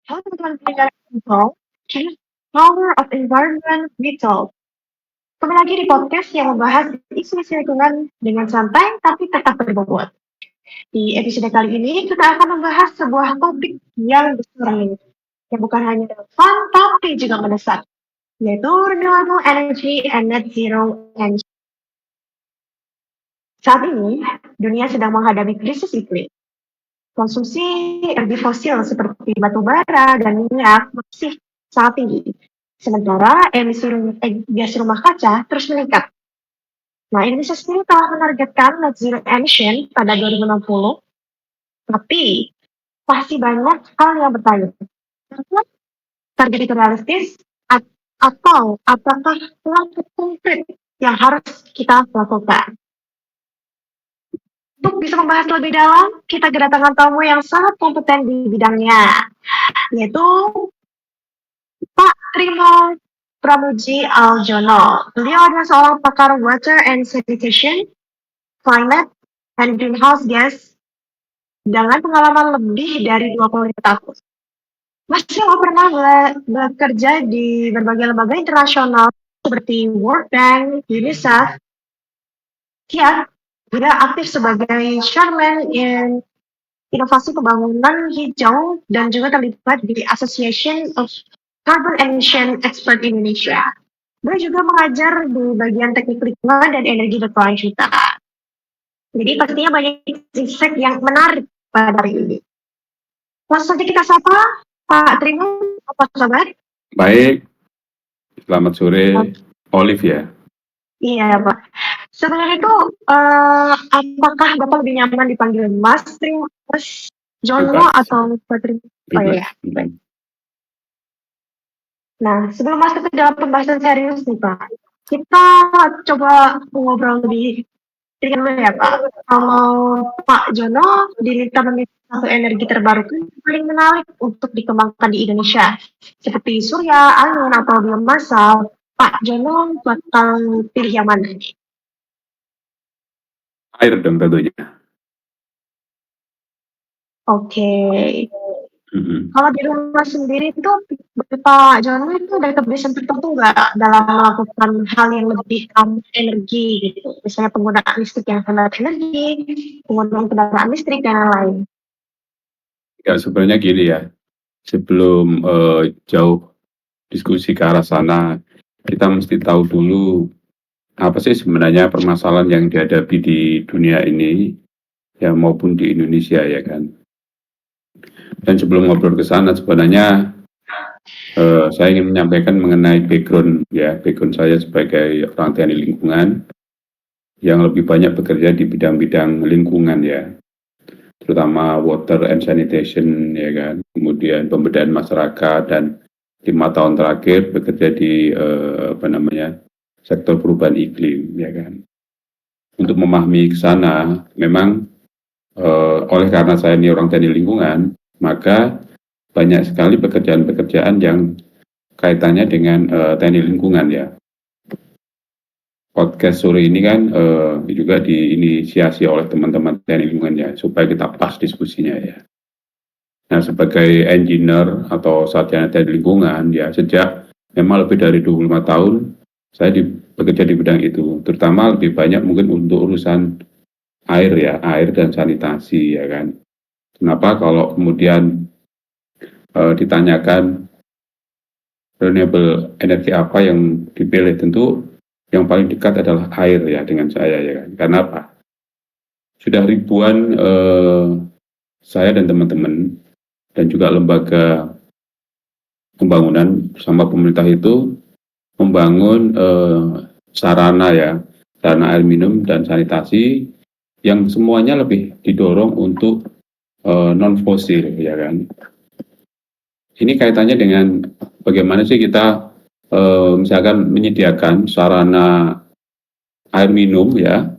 Halo teman-teman pendengar Talk, Power of Environment We Talk. Kembali lagi di podcast yang membahas isu-isu lingkungan dengan santai tapi tetap berbobot. Di episode kali ini kita akan membahas sebuah topik yang besar nih, yang bukan hanya relevan tapi juga mendesak, yaitu renewable energy and net zero energy. Saat ini, dunia sedang menghadapi krisis iklim. Konsumsi energi fosil seperti batu bara dan minyak masih sangat tinggi. Sementara emisi gas rumah kaca terus meningkat. Nah, Indonesia sendiri telah menargetkan net zero emission pada 2060, tapi masih banyak hal yang bertanya. Apakah target itu realistis atau apakah langkah konkret yang harus kita lakukan? Untuk bisa membahas lebih dalam, kita kedatangan tamu yang sangat kompeten di bidangnya, yaitu Pak Trimo Pramuji Aljono. Beliau adalah seorang pakar water and sanitation, climate, and greenhouse gas dengan pengalaman lebih dari 25 tahun. Mas Trimo pernah bekerja di berbagai lembaga internasional seperti World Bank, UNICEF, dia juga aktif sebagai chairman in inovasi pembangunan hijau dan juga terlibat di Association of Carbon Emission Expert Indonesia. Beliau juga mengajar di bagian teknik lingkungan dan energi berkelanjutan. Jadi pastinya banyak insight yang menarik pada hari ini. Langsung saja kita sapa Pak Trimo, apa kabar? Baik, selamat sore, Olive ya. Iya Pak. Sebenarnya itu apakah Bapak lebih nyaman dipanggil Mas Trimo, Mas Jono atau Pak Trimo? Oh iya. Nah, sebelum masuk ke dalam pembahasan serius nih Pak, kita coba ngobrol lebih ringan dulu ya Pak. Kalau Pak Jono diminta memilih satu energi terbarukan yang paling menarik untuk dikembangkan di Indonesia, seperti surya, angin, atau biomasa, Pak Jono bakal pilih yang mana? Air dong tentunya. Oke. Kalau di rumah sendiri itu Pak Jono itu ada kebiasaan tertentu nggak dalam melakukan hal yang lebih energi gitu, misalnya penggunaan listrik yang hemat energi, penggunaan kendaraan listrik dan lain-lain. Ya sebenarnya gini ya, sebelum jauh diskusi ke arah sana, kita mesti tahu dulu apa sih sebenarnya permasalahan yang dihadapi di dunia ini, ya maupun di Indonesia ya kan. Dan sebelum ngobrol ke sana sebenarnya saya ingin menyampaikan mengenai background saya sebagai orang teknik lingkungan yang lebih banyak bekerja di bidang-bidang lingkungan ya, terutama water and sanitation ya kan, kemudian pemberdayaan masyarakat, dan 5 tahun terakhir bekerja di sektor perubahan iklim ya kan. Untuk memahami ke sana, memang oleh karena saya ini orang teknik lingkungan, maka banyak sekali pekerjaan-pekerjaan yang kaitannya dengan teknik lingkungan ya. Podcast sore ini kan juga diinisiasi oleh teman-teman teknik lingkungan ya, supaya kita pas diskusinya ya. Nah, sebagai engineer atau sarjana teknik lingkungan ya, sejak memang lebih dari 25 tahun saya bekerja di bidang itu, terutama lebih banyak mungkin untuk urusan air ya, air dan sanitasi ya kan. Kenapa kalau kemudian ditanyakan renewable energy apa yang dipilih, tentu yang paling dekat adalah air ya dengan saya ya kan. Karena apa? Sudah ribuan saya dan teman-teman dan juga lembaga pembangunan bersama pemerintah itu membangun sarana air minum dan sanitasi yang semuanya lebih didorong untuk non fosil ya kan. Ini kaitannya dengan bagaimana sih kita misalkan menyediakan sarana air minum ya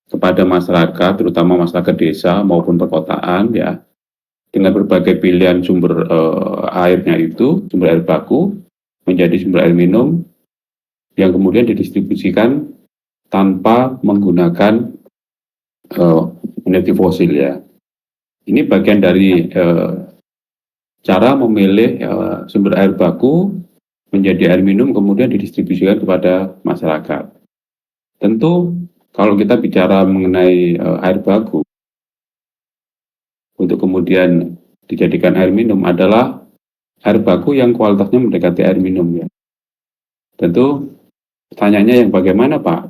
kepada masyarakat, terutama masyarakat desa maupun perkotaan ya, dengan berbagai pilihan sumber airnya itu, sumber air baku menjadi sumber air minum yang kemudian didistribusikan tanpa menggunakan energi fosil ya. Ini bagian dari cara memilih sumber air baku menjadi air minum kemudian didistribusikan kepada masyarakat. Tentu kalau kita bicara mengenai air baku untuk kemudian dijadikan air minum adalah air baku yang kualitasnya mendekati air minum ya. Tentu pertanyaannya yang bagaimana Pak?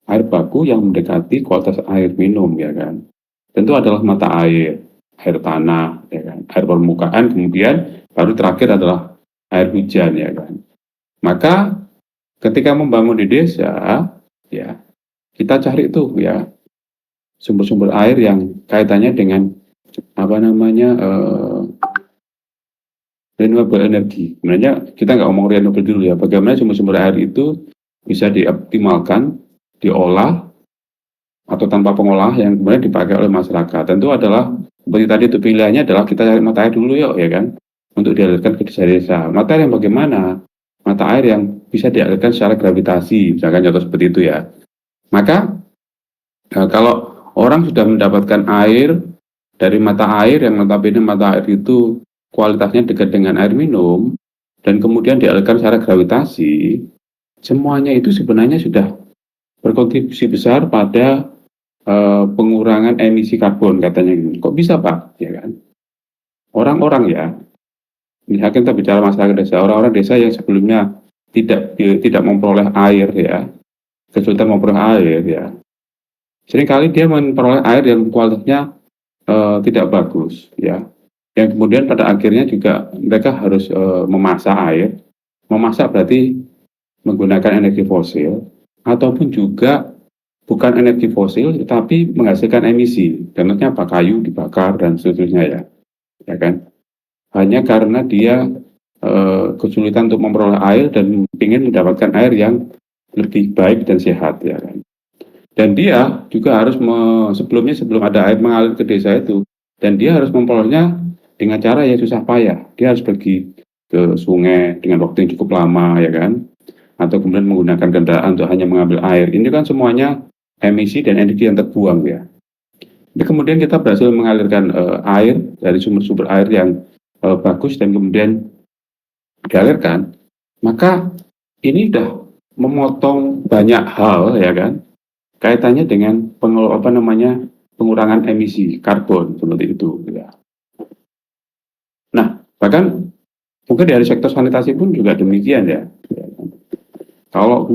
Air baku yang mendekati kualitas air minum ya kan. Tentu adalah mata air, air tanah, ya kan, air permukaan, kemudian baru terakhir adalah air hujan ya kan. Maka ketika membangun di desa, ya kita cari tuh ya sumber-sumber air yang kaitannya dengan apa namanya renewable energy. Sebenarnya kita nggak ngomong renewable dulu ya. Bagaimana sumber-sumber air itu bisa dioptimalkan, diolah atau tanpa pengolah yang kemudian dipakai oleh masyarakat. Tentu adalah seperti tadi itu pilihannya adalah kita cari mata air dulu yuk ya kan untuk dialirkan ke desa-desa. Mata air yang bagaimana? Mata air yang bisa dialirkan secara gravitasi, misalkan contoh seperti itu ya. Maka kalau orang sudah mendapatkan air dari mata air yang notabene mata air itu kualitasnya dekat dengan air minum dan kemudian dialirkan secara gravitasi, semuanya itu sebenarnya sudah berkontribusi besar pada pengurangan emisi karbon katanya gitu. Kok bisa Pak? Ya kan? Orang-orang ya, misalkan kita bicara masyarakat desa, orang-orang desa yang sebelumnya tidak memperoleh air ya, kesulitan memperoleh air ya, seringkali dia memperoleh air yang kualitasnya tidak bagus ya, yang kemudian pada akhirnya juga mereka harus memasak air, memasak berarti menggunakan energi fosil ataupun juga bukan energi fosil tetapi menghasilkan emisi. Contohnya apa? Kayu dibakar dan seterusnya ya kan? Hanya karena dia kesulitan untuk memperoleh air dan ingin mendapatkan air yang lebih baik dan sehat ya kan. Dan dia juga harus sebelum ada air mengalir ke desa itu, dan dia harus memperolehnya dengan cara yang susah payah. Dia harus pergi ke sungai dengan waktu yang cukup lama ya kan, atau kemudian menggunakan kendaraan untuk hanya mengambil air. Ini kan semuanya emisi dan energi yang terbuang ya. Jadi kemudian kita berhasil mengalirkan air dari sumber-sumber air yang bagus dan kemudian dialirkan, maka ini sudah memotong banyak hal ya kan, kaitannya dengan pengurangan emisi karbon seperti itu ya. Nah, bahkan mungkin dari sektor sanitasi pun juga demikian ya. Kalau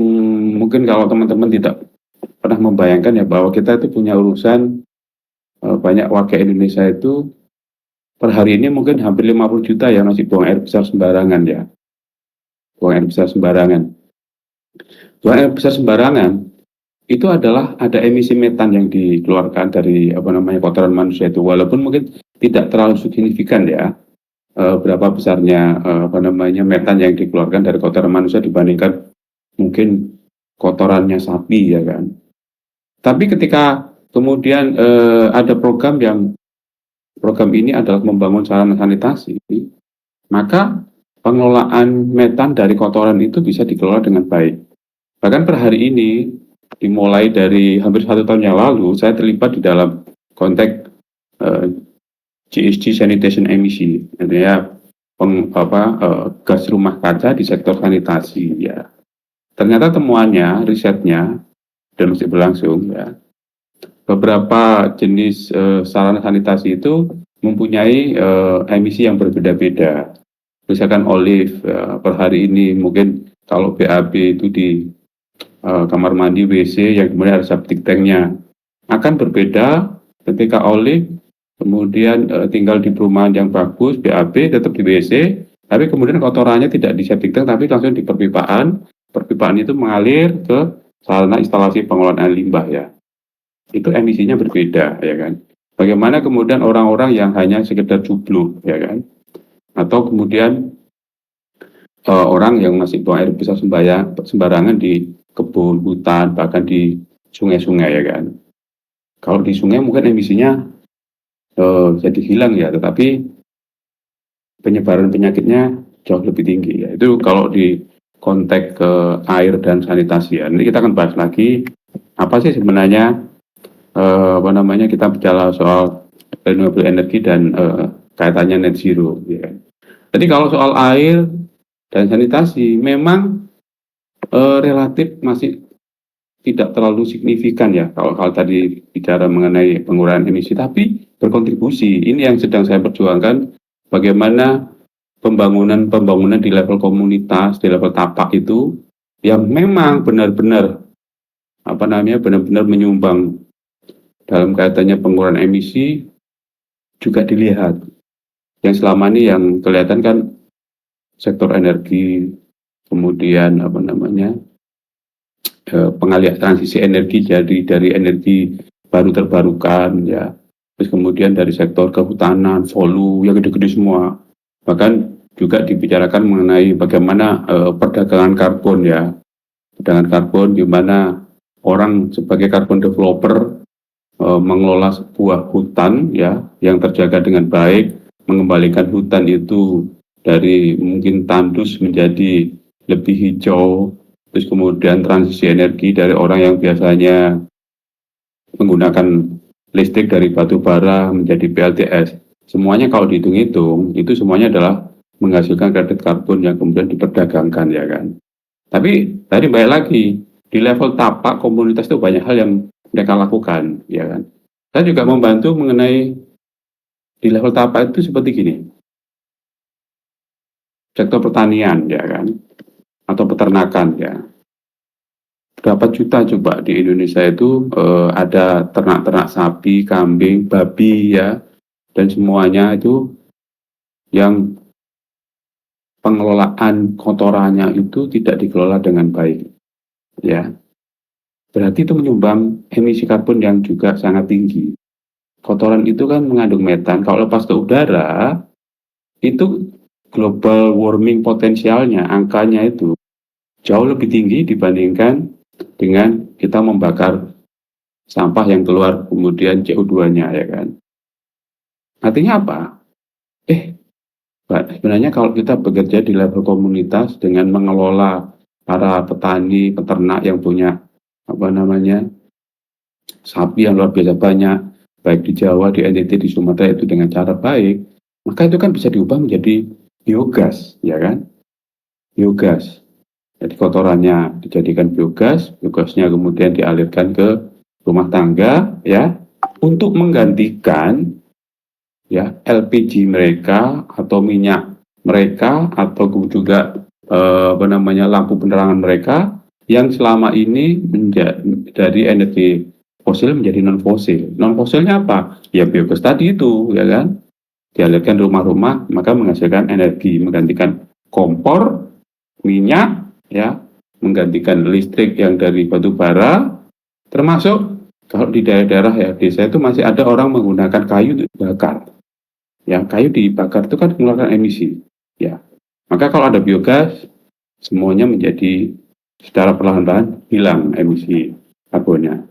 mungkin kalau teman-teman tidak pernah membayangkan ya bahwa kita itu punya urusan banyak warga Indonesia itu per hari ini mungkin hampir 50 juta ya masih buang air besar sembarangan ya. Buang air besar sembarangan. Buang air besar sembarangan itu adalah ada emisi metan yang dikeluarkan dari kotoran manusia itu, walaupun mungkin tidak terlalu signifikan ya berapa besarnya metan yang dikeluarkan dari kotoran manusia dibandingkan mungkin kotorannya sapi ya kan. Tapi ketika kemudian ada program ini adalah membangun sarana sanitasi, maka pengelolaan metan dari kotoran itu bisa dikelola dengan baik. Bahkan per hari ini, dimulai dari hampir 1 tahun yang lalu, saya terlibat di dalam konteks GHG sanitation emission, artinya gas rumah kaca di sektor sanitasi ya. Ternyata temuannya, risetnya, dan masih berlangsung ya. Beberapa jenis sarana sanitasi itu mempunyai emisi yang berbeda-beda. Misalkan olive per hari ini mungkin kalau BAB itu di kamar mandi WC yang kemudian ada septic tanknya akan berbeda ketika olive kemudian tinggal di perumahan yang bagus, BAB tetap di WC, tapi kemudian kotorannya tidak di septic tank tapi langsung di perpipaan itu mengalir ke sarana instalasi pengolahan air limbah ya. Itu emisinya berbeda ya kan. Bagaimana kemudian orang-orang yang hanya sekedar cubluk ya kan, atau kemudian orang yang masih buang air besar sembarangan di kebun, hutan, bahkan di sungai-sungai ya kan. Kalau di sungai mungkin emisinya jadi hilang ya, tetapi penyebaran penyakitnya jauh lebih tinggi ya. Itu kalau di konteks air dan sanitasi ya. Nanti kita akan bahas lagi apa sih sebenarnya kita bicara soal renewable energy dan kaitannya net zero. Ya. Jadi kalau soal air dan sanitasi memang relatif masih tidak terlalu signifikan ya kalau tadi bicara mengenai pengurangan emisi, tapi berkontribusi. Ini yang sedang saya perjuangkan, bagaimana pembangunan di level komunitas, di level tapak itu yang memang benar-benar benar-benar menyumbang dalam kaitannya pengurangan emisi juga dilihat. Yang selama ini yang kelihatan kan sektor energi, kemudian pengalihan transisi energi dari energi baru terbarukan ya, terus kemudian dari sektor kehutanan, hulu yang gede-gede semua, bahkan juga dibicarakan mengenai bagaimana perdagangan karbon ya, perdagangan karbon di mana orang sebagai carbon developer mengelola sebuah hutan ya yang terjaga dengan baik, mengembalikan hutan itu dari mungkin tandus menjadi lebih hijau, terus kemudian transisi energi dari orang yang biasanya menggunakan listrik dari batu bara menjadi PLTS. Semuanya kalau dihitung-hitung itu semuanya adalah menghasilkan kredit karbon yang kemudian diperdagangkan ya kan. Tapi tadi balik lagi di level tapak komunitas itu banyak hal yang mereka lakukan ya kan. Saya juga membantu mengenai di level tapak itu seperti gini, sektor pertanian ya kan, atau peternakan ya. Berapa juta coba di Indonesia itu ada ternak-ternak sapi, kambing, babi ya, dan semuanya itu yang pengelolaan kotorannya itu tidak dikelola dengan baik ya. Berarti itu menyumbang emisi karbon yang juga sangat tinggi. Kotoran itu kan mengandung metan, kalau lepas ke udara itu global warming potensialnya, angkanya itu jauh lebih tinggi dibandingkan dengan kita membakar sampah yang keluar kemudian CO2-nya ya kan. Artinya apa? Sebenarnya kalau kita bekerja di level komunitas dengan mengelola para petani, peternak yang punya sapi yang luar biasa banyak, baik di Jawa, di NTT, di Sumatera itu dengan cara baik, maka itu kan bisa diubah menjadi biogas, ya kan? Biogas. Jadi kotorannya dijadikan biogas, biogasnya kemudian dialirkan ke rumah tangga, ya, untuk menggantikan ya LPG mereka atau minyak mereka atau juga lampu penerangan mereka yang selama ini dari energi fosil menjadi non fosil. Non fosilnya apa? Ya biogas tadi itu, ya kan? Dialirkan rumah-rumah maka menghasilkan energi, menggantikan kompor, minyak, ya, menggantikan listrik yang dari batu bara, termasuk kalau di daerah-daerah ya desa itu masih ada orang menggunakan kayu untuk dibakar. Ya, kayu dibakar itu kan mengeluarkan emisi. Ya, maka kalau ada biogas, semuanya menjadi secara perlahan-lahan hilang emisi karbonnya.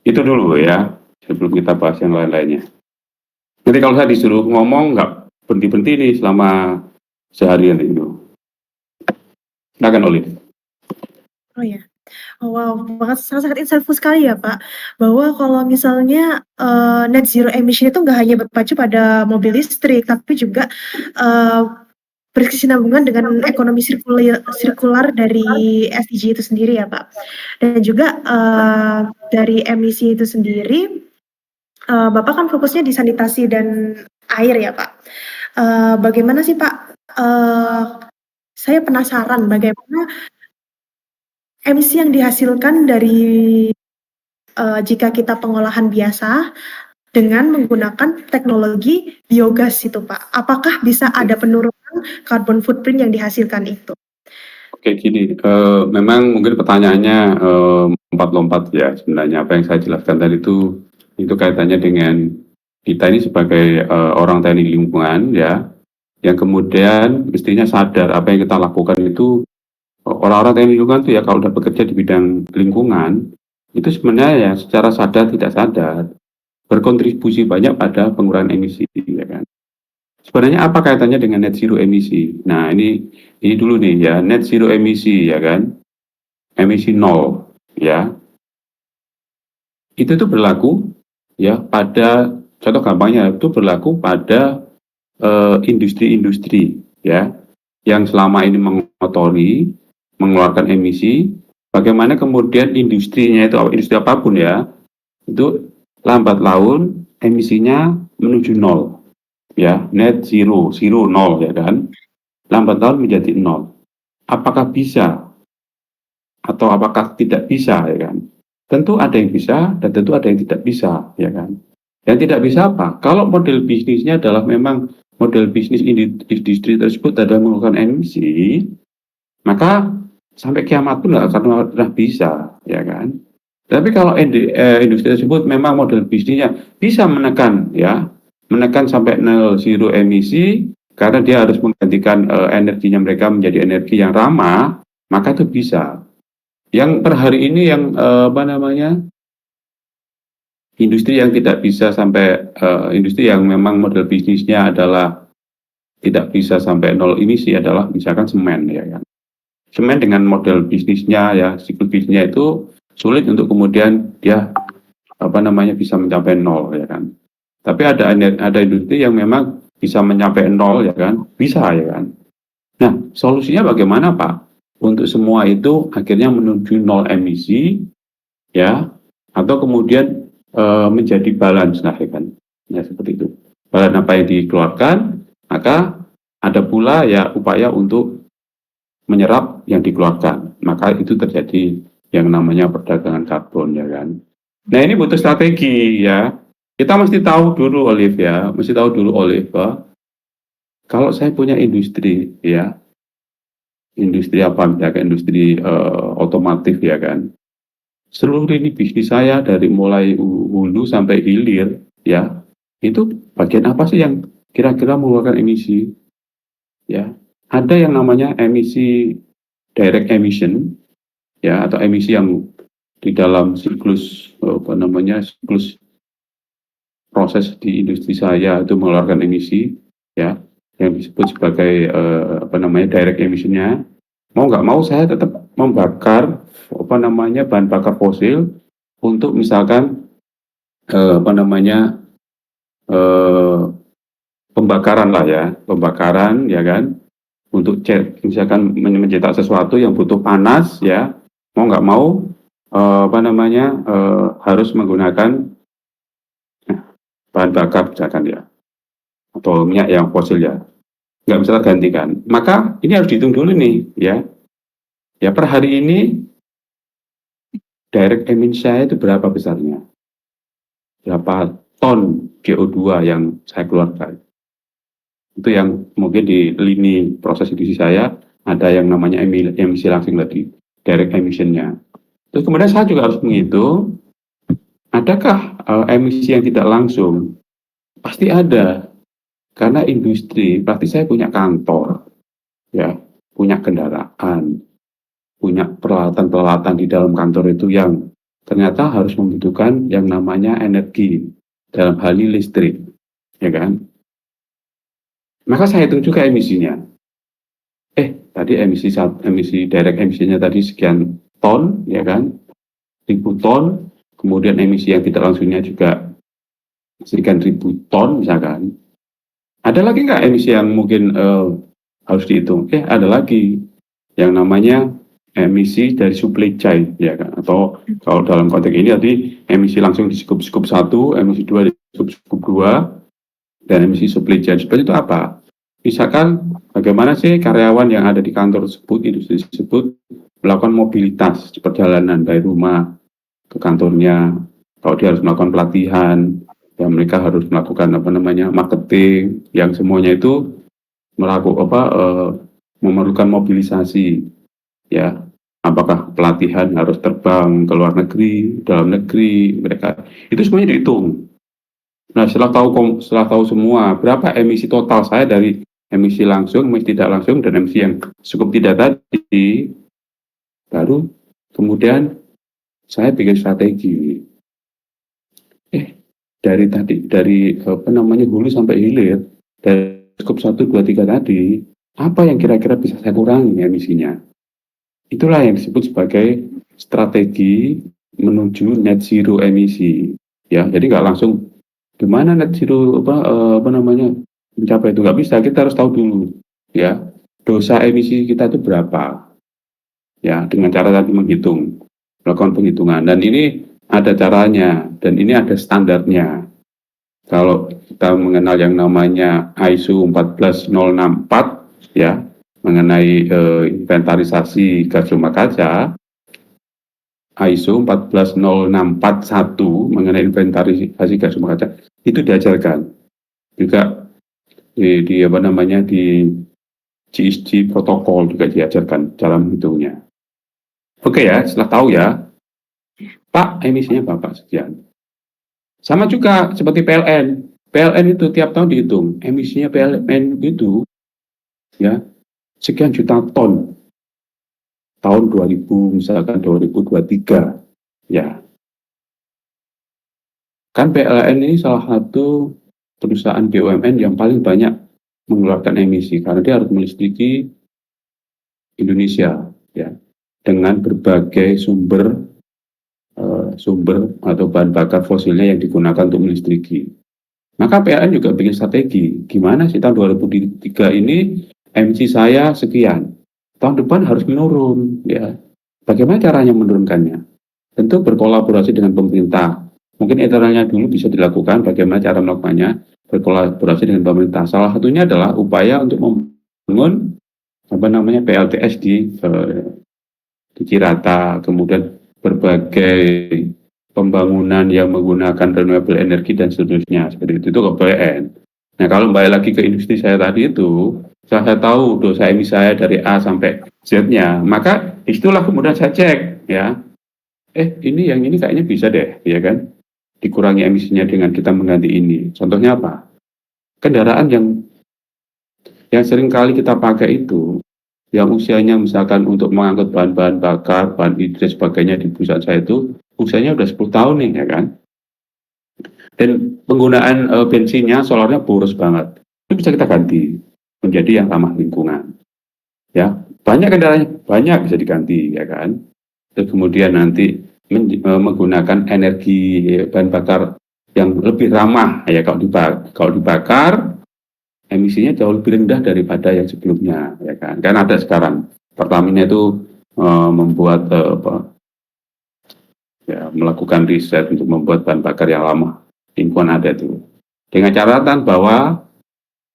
Itu dulu ya, sebelum kita bahas yang lain-lainnya. Nanti kalau saya disuruh ngomong nggak berhenti-berhenti nih selama seharian itu. Silakan Olive. Oh ya. Oh, wow, sangat-sangat insightful sekali ya Pak, bahwa kalau misalnya net zero emission itu nggak hanya berpacu pada mobil listrik, tapi juga berkesinambungan dengan ekonomi sirkular dari SDG itu sendiri ya Pak. Dan juga dari emisi itu sendiri, Bapak kan fokusnya di sanitasi dan air ya Pak. Bagaimana sih Pak? Saya penasaran bagaimana emisi yang dihasilkan dari jika kita pengolahan biasa dengan menggunakan teknologi biogas itu Pak. Apakah bisa ada penurunan carbon footprint yang dihasilkan itu? Oke, gini, memang mungkin pertanyaannya lompat-lompat ya sebenarnya. Apa yang saya jelaskan tadi itu kaitannya dengan kita ini sebagai orang teknik lingkungan ya, yang kemudian mestinya sadar apa yang kita lakukan itu. Orang-orang teknik lingkungan itu ya kalau udah bekerja di bidang lingkungan itu sebenarnya ya secara sadar tidak sadar berkontribusi banyak pada pengurangan emisi ya kan. Sebenarnya apa kaitannya dengan net zero emisi? Nah, ini dulu nih ya, net zero emisi ya kan. Emisi nol ya. Itu tuh berlaku ya pada, contoh gampangnya itu berlaku pada industri-industri ya yang selama ini mengotori, mengeluarkan emisi, bagaimana kemudian industrinya itu industri apapun ya, itu lambat laun emisinya menuju nol ya, net zero, zero nol ya kan, lambat laun menjadi nol. Apakah bisa atau apakah tidak bisa ya kan? Tentu ada yang bisa dan tentu ada yang tidak bisa ya kan. Yang tidak bisa apa? Kalau model bisnisnya adalah memang model bisnis industri tersebut adalah menggunakan emisi, maka sampai kiamat pun nggak akan pernah bisa ya kan. Tapi kalau industri tersebut memang model bisnisnya bisa menekan sampai nol zero emisi karena dia harus menggantikan energinya mereka menjadi energi yang ramah, maka itu bisa. Yang per hari ini yang industri yang tidak bisa sampai industri yang memang model bisnisnya adalah tidak bisa sampai nol emisi adalah misalkan semen ya kan. Semen dengan model bisnisnya ya siklus bisnisnya itu sulit untuk kemudian dia bisa mencapai nol ya kan. Tapi ada industri yang memang bisa mencapai nol ya kan, bisa ya kan. Nah, solusinya bagaimana Pak? Untuk semua itu akhirnya menuju nol emisi ya, atau kemudian menjadi balance nah ya kan. Ya seperti itu. Balance apa yang dikeluarkan, maka ada pula ya upaya untuk menyerap yang dikeluarkan. Maka itu terjadi yang namanya perdagangan karbon ya kan. Nah, ini butuh strategi ya. Kita mesti tahu dulu Olive, kalau saya punya industri ya, industri apa misalkan industri otomotif ya kan, seluruh ini bisnis saya dari mulai hulu sampai hilir ya, itu bagian apa sih yang kira-kira mengeluarkan emisi ya. Ada yang namanya emisi direct emission ya, atau emisi yang di dalam siklus siklus proses di industri saya itu mengeluarkan emisi ya, yang disebut sebagai direct emissionnya. Mau nggak mau saya tetap membakar bahan bakar fosil untuk misalkan pembakaran ya kan, untuk misalkan mencetak sesuatu yang butuh panas ya, mau nggak mau harus menggunakan bahan bakar misalkan ya, atau minyak yang fosil ya, nggak bisa tergantikan. Maka ini harus dihitung dulu nih ya. Ya per hari ini direct emission saya itu berapa besarnya? Berapa ton CO2 yang saya keluarkan? Itu yang mungkin di lini proses industri saya ada yang namanya emisi langsung tadi, direct emission-nya. Terus kemudian saya juga harus menghitung, adakah emisi yang tidak langsung? Pasti ada. Karena industri, berarti saya punya kantor, ya, punya kendaraan, punya peralatan-peralatan di dalam kantor itu yang ternyata harus membutuhkan yang namanya energi, dalam hal ini listrik, ya kan? Maka saya hitung juga emisinya. Tadi emisi direct emisinya tadi sekian ton, ya kan? 1000 ton, kemudian emisi yang tidak langsungnya juga sekian 1000 ton, misalkan. Ada lagi nggak emisi yang mungkin harus dihitung? Ada lagi yang namanya emisi dari supply chain, ya kan? Atau kalau dalam konteks ini tadi emisi langsung di skup 1, emisi 2 di skup 2, dan emisi supply chain. Seperti itu apa? Misalkan bagaimana sih karyawan yang ada di kantor tersebut, industri tersebut melakukan mobilitas perjalanan dari rumah ke kantornya. Kalau dia harus melakukan pelatihan, ya mereka harus melakukan marketing, yang semuanya itu memerlukan mobilisasi ya. Apakah pelatihan harus terbang ke luar negeri, dalam negeri, mereka itu semuanya dihitung. Nah, setelah tahu semua berapa emisi total saya dari emisi langsung, emisi tidak langsung, dan emisi yang cukup tidak tadi, baru kemudian saya bikin strategi. Dari hulu sampai hilir, dari skop 1, 2, 3 tadi, apa yang kira-kira bisa saya kurangi emisinya? Itulah yang disebut sebagai strategi menuju net zero emisi. Ya, jadi nggak langsung gimana net zero mencapai itu? Nggak bisa, kita harus tahu dulu ya dosa emisi kita itu berapa ya, dengan cara tadi melakukan penghitungan, dan ini ada caranya dan ini ada standarnya. Kalau kita mengenal yang namanya ISO 14064 ya, mengenai inventarisasi gas rumah kaca, ISO 14064-1 mengenai inventarisasi gas rumah kaca itu diajarkan juga di apa namanya di GSG protokol, juga diajarkan cara menghitungnya. Oke ya, setelah tahu ya, Pak, emisinya Bapak sekian. Sama juga seperti PLN. PLN itu tiap tahun dihitung. Emisinya PLN itu ya sekian juta ton. Tahun 2000 misalkan 2023 ya. Kan PLN ini salah satu perusahaan BUMN yang paling banyak mengeluarkan emisi karena dia harus melistriki Indonesia ya dengan berbagai sumber atau bahan bakar fosilnya yang digunakan untuk melistriki. Maka PLN juga bikin strategi, gimana sih tahun 2003 ini emisi saya sekian, tahun depan harus menurun ya. Bagaimana caranya menurunkannya? Tentu berkolaborasi dengan pemerintah. Mungkin internalnya dulu bisa dilakukan, bagaimana cara melakukannya, berkolaborasi dengan pemerintah. Salah satunya adalah upaya untuk membangun PLTS di Cirata, kemudian berbagai pembangunan yang menggunakan renewable energy dan seterusnya, seperti itu ke PLN. Nah, kalau kembali lagi ke industri saya tadi itu, saya tahu dosa emisi saya dari A sampai Z-nya, maka itulah kemudian saya cek ya, ini yang ini kayaknya bisa deh, ya kan, dikurangi emisinya dengan kita mengganti ini. Contohnya apa? Kendaraan yang sering kali kita pakai itu, yang usianya misalkan untuk mengangkut bahan-bahan bakar, bahan hidrat sebagainya di perusahaan saya itu, usianya udah 10 tahun nih, ya kan. Dan penggunaan bensinnya, solarnya boros banget. Itu bisa kita ganti menjadi yang ramah lingkungan. Ya, banyak kendaraannya, banyak bisa diganti, ya kan. Terus kemudian nanti menggunakan energi bahan bakar yang lebih ramah, ya kalau dibakar emisinya jauh lebih rendah daripada yang sebelumnya, ya kan. Kan ada sekarang Pertamina itu membuat melakukan riset untuk membuat bahan bakar yang ramah lingkungan, ada itu. Dengan catatan bahwa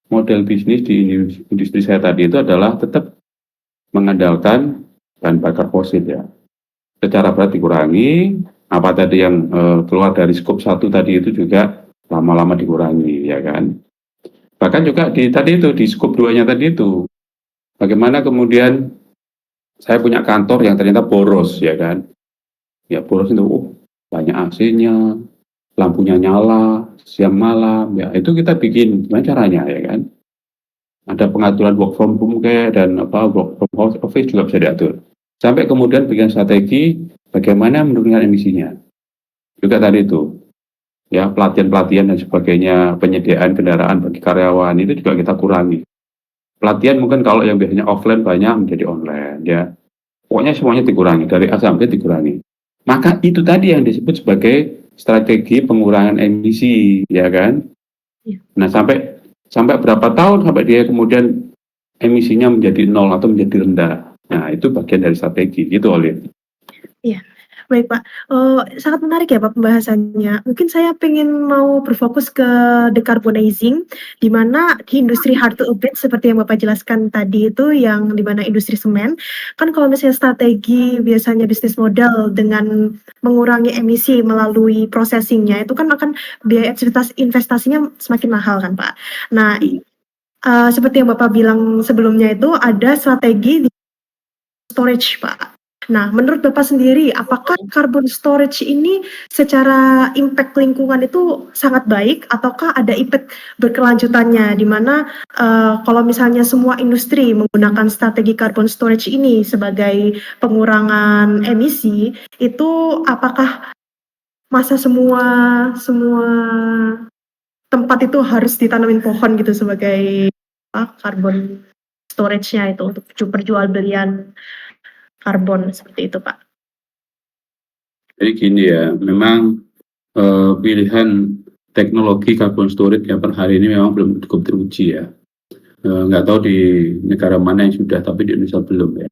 model bisnis di industri saya tadi itu adalah tetap mengandalkan bahan bakar fosil ya. Secara berat dikurangi, apa tadi yang keluar dari skop 1 tadi itu juga lama-lama dikurangi, ya kan. Bahkan juga di skop 2-nya tadi itu, bagaimana kemudian saya punya kantor yang ternyata boros, ya kan. Ya boros itu, banyak AC-nya, lampunya nyala siang malam, ya itu kita bikin gimana caranya, ya kan. Ada pengaturan work from home dan work from office juga bisa diatur. Sampai kemudian bikin strategi bagaimana menurunkan emisinya. Juga tadi itu, ya pelatihan-pelatihan dan sebagainya, penyediaan kendaraan bagi karyawan itu juga kita kurangi. Pelatihan mungkin kalau yang biasanya offline banyak menjadi online, ya. Pokoknya semuanya dikurangi, dari A sampai dikurangi. Maka itu tadi yang disebut sebagai strategi pengurangan emisi, ya kan? Nah, sampai berapa tahun sampai dia kemudian emisinya menjadi nol atau menjadi rendah. Nah, itu bagian dari strategi, gitu, Olin. Iya, baik Pak. Sangat menarik ya Pak pembahasannya. Mungkin saya pengen mau berfokus ke decarbonizing, di mana di industri hard to abate seperti yang Bapak jelaskan tadi itu, yang di mana industri semen, kan kalau misalnya strategi biasanya bisnis model dengan mengurangi emisi melalui processing-nya, itu kan akan biaya investasinya semakin mahal kan Pak. Nah, seperti yang Bapak bilang sebelumnya itu ada strategi di storage Pak. Nah, menurut Bapak sendiri, apakah carbon storage ini secara impact lingkungan itu sangat baik, ataukah ada impact berkelanjutannya, di mana kalau misalnya semua industri menggunakan strategi carbon storage ini sebagai pengurangan emisi, itu apakah masa semua tempat itu harus ditanamin pohon gitu sebagai carbon storage-nya itu untuk perjualbelian karbon, seperti itu Pak? Jadi gini ya, memang pilihan teknologi carbon storage yang per hari ini memang belum cukup teruji ya. Nggak tahu di negara mana yang sudah, tapi di Indonesia belum ya.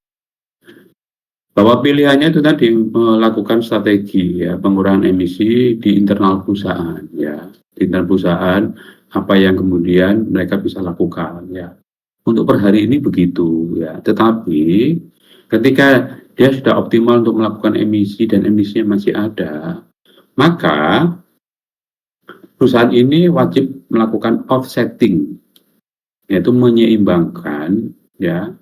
Bahwa pilihannya itu tadi melakukan strategi ya pengurangan emisi di internal perusahaan ya. Di internal perusahaan apa yang kemudian mereka bisa lakukan ya. Untuk per hari ini begitu ya. Tetapi ketika dia sudah optimal untuk melakukan emisi dan emisinya masih ada, maka perusahaan ini wajib melakukan offsetting, yaitu menyeimbangkan ya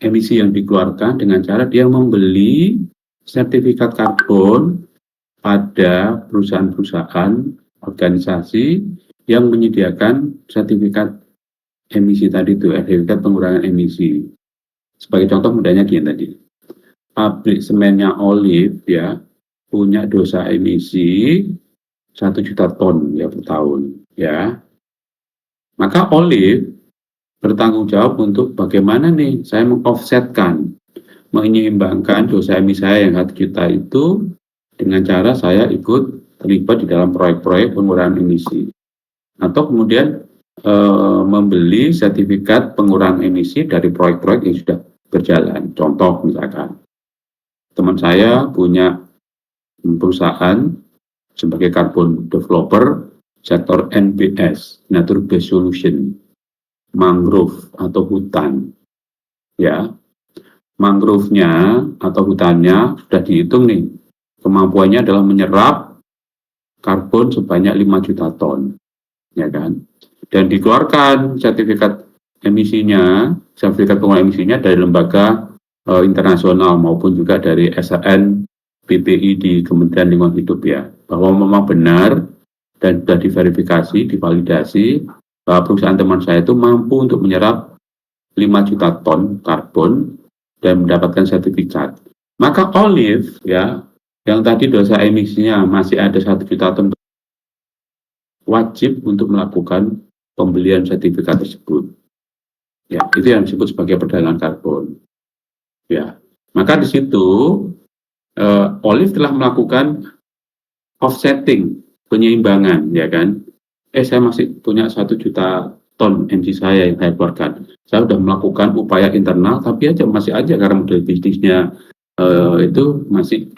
emisi yang dikeluarkan dengan cara dia membeli sertifikat karbon pada perusahaan-perusahaan organisasi yang menyediakan sertifikat emisi tadi itu, sertifikat pengurangan emisi. Sebagai contoh mudahnya gini tadi, pabrik semennya Olive ya punya dosa emisi 1 juta ton ya per tahun ya. Maka Olive bertanggung jawab untuk bagaimana nih saya mengoffsetkan, menyeimbangkan dosa emisi saya yang 1 juta itu dengan cara saya ikut terlibat di dalam proyek-proyek pengurangan emisi. Atau kemudian membeli sertifikat pengurangan emisi dari proyek-proyek yang sudah berjalan. Contoh misalkan, teman saya punya perusahaan sebagai carbon developer sektor NBS, Nature Based Solution, mangrove atau hutan ya. Mangrove-nya atau hutannya sudah dihitung nih, kemampuannya adalah menyerap karbon sebanyak 5 juta ton ya kan, dan dikeluarkan sertifikat emisinya, sertifikat pengurangan emisinya dari lembaga internasional maupun juga dari SAN PPI di Kementerian Lingkungan Hidup ya, bahwa memang benar dan sudah diverifikasi, divalidasi bahwa perusahaan teman saya itu mampu untuk menyerap 5 juta ton karbon dan mendapatkan sertifikat. Maka Olive ya, yang tadi dosa emisinya masih ada 1 juta ton, wajib untuk melakukan pembelian sertifikat tersebut. Ya, itu yang disebut sebagai perdagangan karbon. Ya, maka di situ Olive telah melakukan offsetting, penyeimbangan, ya kan? Saya masih punya 1 juta ton emisi saya yang saya keluarkan. Saya sudah melakukan upaya internal, tapi masih aja karena model bisnisnya itu masih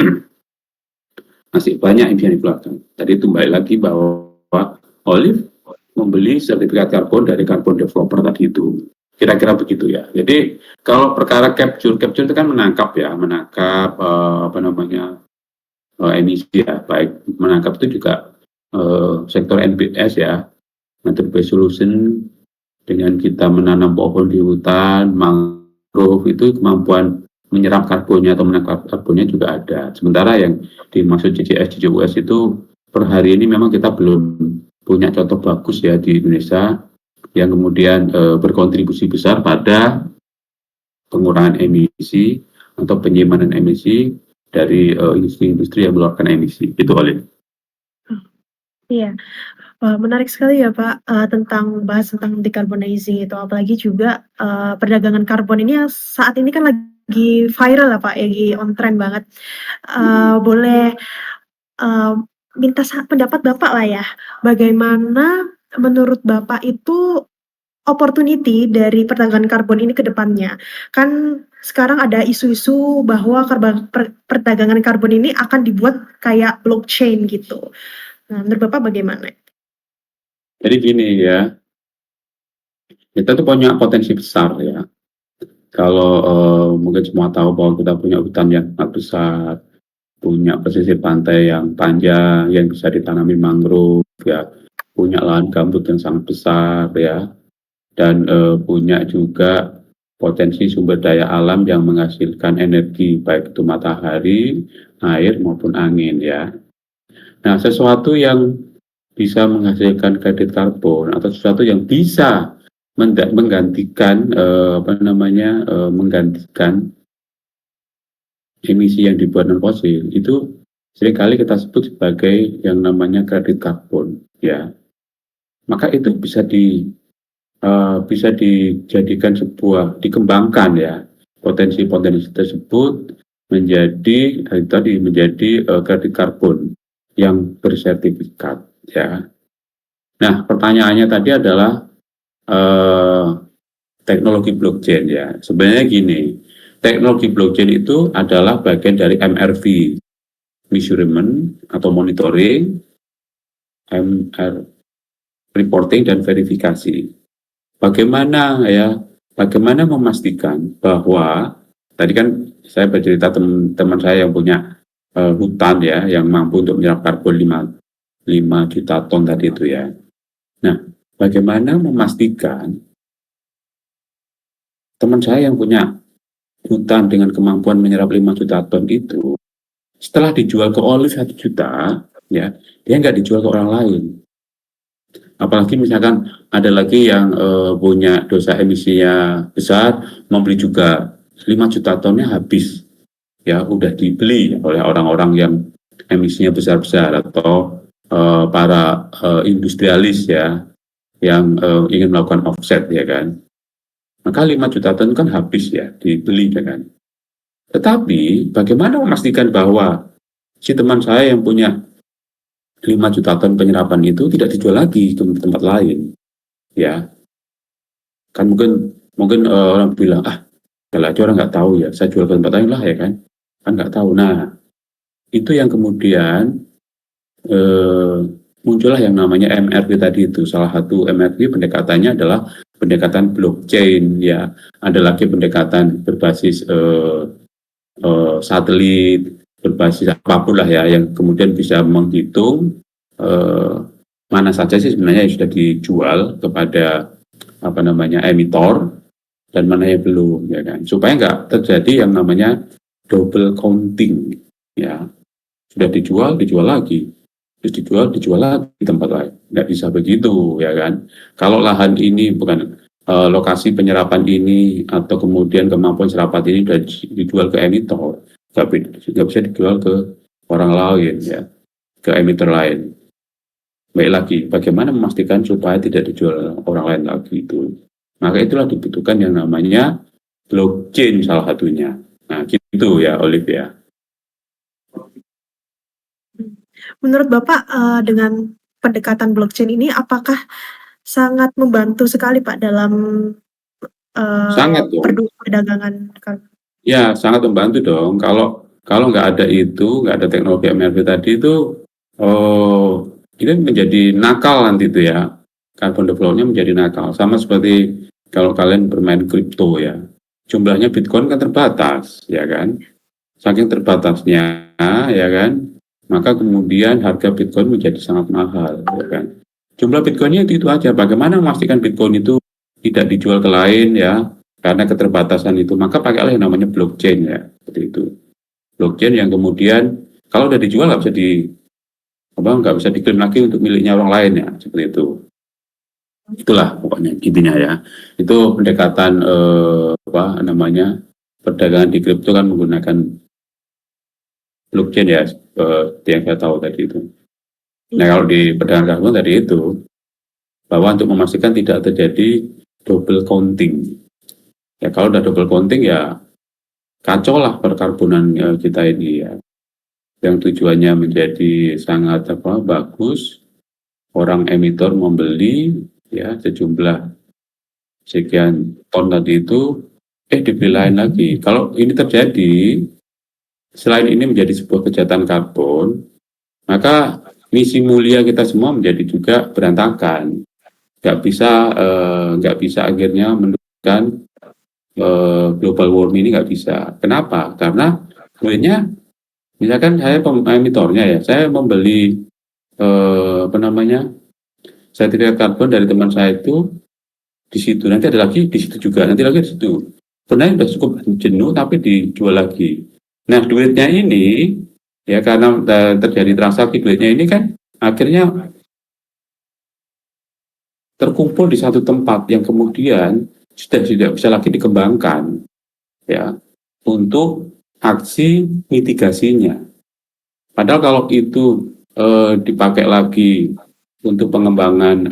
masih banyak emisi yang dikeluarkan. Tadi itu kembali lagi bahwa Olive membeli sertifikat karbon dari carbon developer tadi itu. Kira-kira begitu ya. Jadi kalau perkara capture itu kan menangkap emisi ya, baik menangkap itu juga sektor NBS ya, Nature Based Solution, dengan kita menanam pohon di hutan, mangrove, itu kemampuan menyerap karbonnya atau menangkap karbonnya juga ada. Sementara yang dimaksud CCS, CCUS itu per hari ini memang kita belum punya contoh bagus ya di Indonesia yang kemudian berkontribusi besar pada pengurangan emisi atau penyimpanan emisi dari industri-industri yang mengeluarkan emisi. Itu Oleh. Iya, menarik sekali ya Pak, bahas tentang decarbonizing itu, apalagi juga perdagangan karbon ini yang saat ini kan lagi viral ya Pak, lagi on trend banget. Boleh minta pendapat Bapak lah ya, bagaimana menurut Bapak itu opportunity dari perdagangan karbon ini ke depannya? Kan sekarang ada isu-isu bahwa perdagangan karbon ini akan dibuat kayak blockchain gitu. Nah, menurut Bapak bagaimana? Jadi gini ya, kita tuh punya potensi besar ya. Kalau mungkin semua tahu bahwa kita punya hutan yang sangat besar, punya pesisir pantai yang panjang, yang bisa ditanami mangrove ya, punya lahan gambut yang sangat besar ya, dan punya juga potensi sumber daya alam yang menghasilkan energi, baik itu matahari, air maupun angin ya. Nah, sesuatu yang bisa menghasilkan kredit karbon atau sesuatu yang bisa menggantikan menggantikan emisi yang dibuat non fosil, itu seringkali kita sebut sebagai yang namanya kredit karbon ya. Maka itu bisa dijadikan dikembangkan ya, potensi-potensi tersebut menjadi kredit karbon yang bersertifikat ya. Nah, pertanyaannya tadi adalah teknologi blockchain ya. Sebenarnya gini, teknologi blockchain itu adalah bagian dari MRV, measurement atau monitoring, reporting dan verifikasi. Bagaimana memastikan bahwa tadi kan saya bercerita teman saya yang punya hutan ya, yang mampu untuk menyerap karbon 5 juta ton tadi itu ya. Nah, bagaimana memastikan teman saya yang punya hutan dengan kemampuan menyerap 5 juta ton itu, setelah dijual ke Olive 1 juta, ya, dia nggak dijual ke orang lain. Apalagi misalkan ada lagi yang punya dosa emisinya besar, membeli juga 5 juta tonnya habis, ya, udah dibeli oleh orang-orang yang emisinya besar-besar atau para industrialis ya, yang ingin melakukan offset ya kan. Maka 5 juta ton kan habis ya, dibeli ya kan. Tetapi bagaimana memastikan bahwa si teman saya yang punya 5 juta ton penyerapan itu tidak dijual lagi ke tempat lain, ya. Kan mungkin orang bilang, kalau aja orang nggak tahu ya, saya jual ke tempat lain lah ya kan. Kan nggak tahu. Nah, itu yang kemudian muncullah yang namanya MRV tadi itu. Salah satu MRV pendekatannya adalah pendekatan blockchain ya. Ada lagi pendekatan berbasis satelit, berbasis apapun lah ya, yang kemudian bisa menghitung mana saja sih sebenarnya yang sudah dijual kepada emitor dan mana yang belum ya kan, supaya nggak terjadi yang namanya double counting ya, sudah dijual lagi, terus dijual lagi di tempat lain, nggak bisa begitu ya kan. Kalau lahan ini bukan lokasi penyerapan ini atau kemudian kemampuan serapan ini sudah dijual ke emitor, nggak bisa dijual ke orang lain ya, ke emitor lain. Baik lagi, bagaimana memastikan supaya tidak dijual orang lain lagi itu. Maka itulah dibutuhkan yang namanya blockchain salah satunya. Nah, gitu ya, Olivia. Menurut Bapak, dengan pendekatan blockchain ini apakah sangat membantu sekali Pak dalam Sangat dong. perdagangan karbon? Ya, sangat membantu dong. Kalau nggak ada itu, nggak ada teknologi MRV tadi itu, ini menjadi nakal nanti itu ya. Carbon development menjadi nakal. Sama seperti kalau kalian bermain kripto ya. Jumlahnya Bitcoin kan terbatas, ya kan? Saking terbatasnya, ya kan? Maka kemudian harga Bitcoin menjadi sangat mahal, ya kan? Jumlah Bitcoinnya itu aja. Bagaimana memastikan Bitcoin itu tidak dijual ke lain ya? Karena keterbatasan itu, maka pakailah yang namanya blockchain ya, seperti itu. Blockchain yang kemudian kalau udah dijual nggak bisa diklaim lagi untuk miliknya orang lain ya, seperti itu. Itulah pokoknya intinya ya. Itu pendekatan perdagangan di kripto kan menggunakan blockchain ya, yang saya tahu tadi itu. Nah, kalau di perdagangan karbon tadi itu, bahwa untuk memastikan tidak terjadi double counting. Ya kalau udah double counting ya kacau lah perkarbonan kita ini ya. Yang tujuannya menjadi sangat bagus, orang emitor membeli ya sejumlah sekian ton tadi itu, dibeli lain lagi. Kalau ini terjadi, selain ini menjadi sebuah kejahatan karbon, maka misi mulia kita semua menjadi juga berantakan. Nggak bisa akhirnya menurunkan global warming ini nggak bisa. Kenapa? Karena duitnya, misalkan saya emitornya ya, saya membeli sertifikat karbon dari teman saya itu di situ, nanti ada lagi di situ juga, nanti lagi di situ. Sebenarnya sudah cukup jenuh tapi dijual lagi. Nah, duitnya ini ya karena terjadi transaksi duitnya ini kan akhirnya terkumpul di satu tempat yang kemudian sudah tidak bisa lagi dikembangkan ya untuk aksi mitigasinya. Padahal kalau itu dipakai lagi untuk pengembangan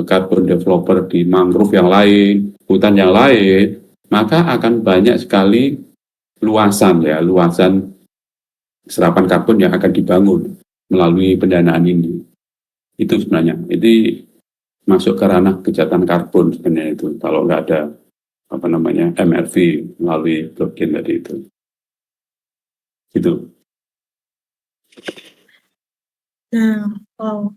carbon developer di mangrove yang lain, hutan yang lain, maka akan banyak sekali luasan serapan karbon yang akan dibangun melalui pendanaan ini. Itu sebenarnya, itu masuk ke ranah kejahatan karbon sebenarnya itu, kalau nggak ada MRV melalui blockchain tadi itu. Gitu. Nah, wow,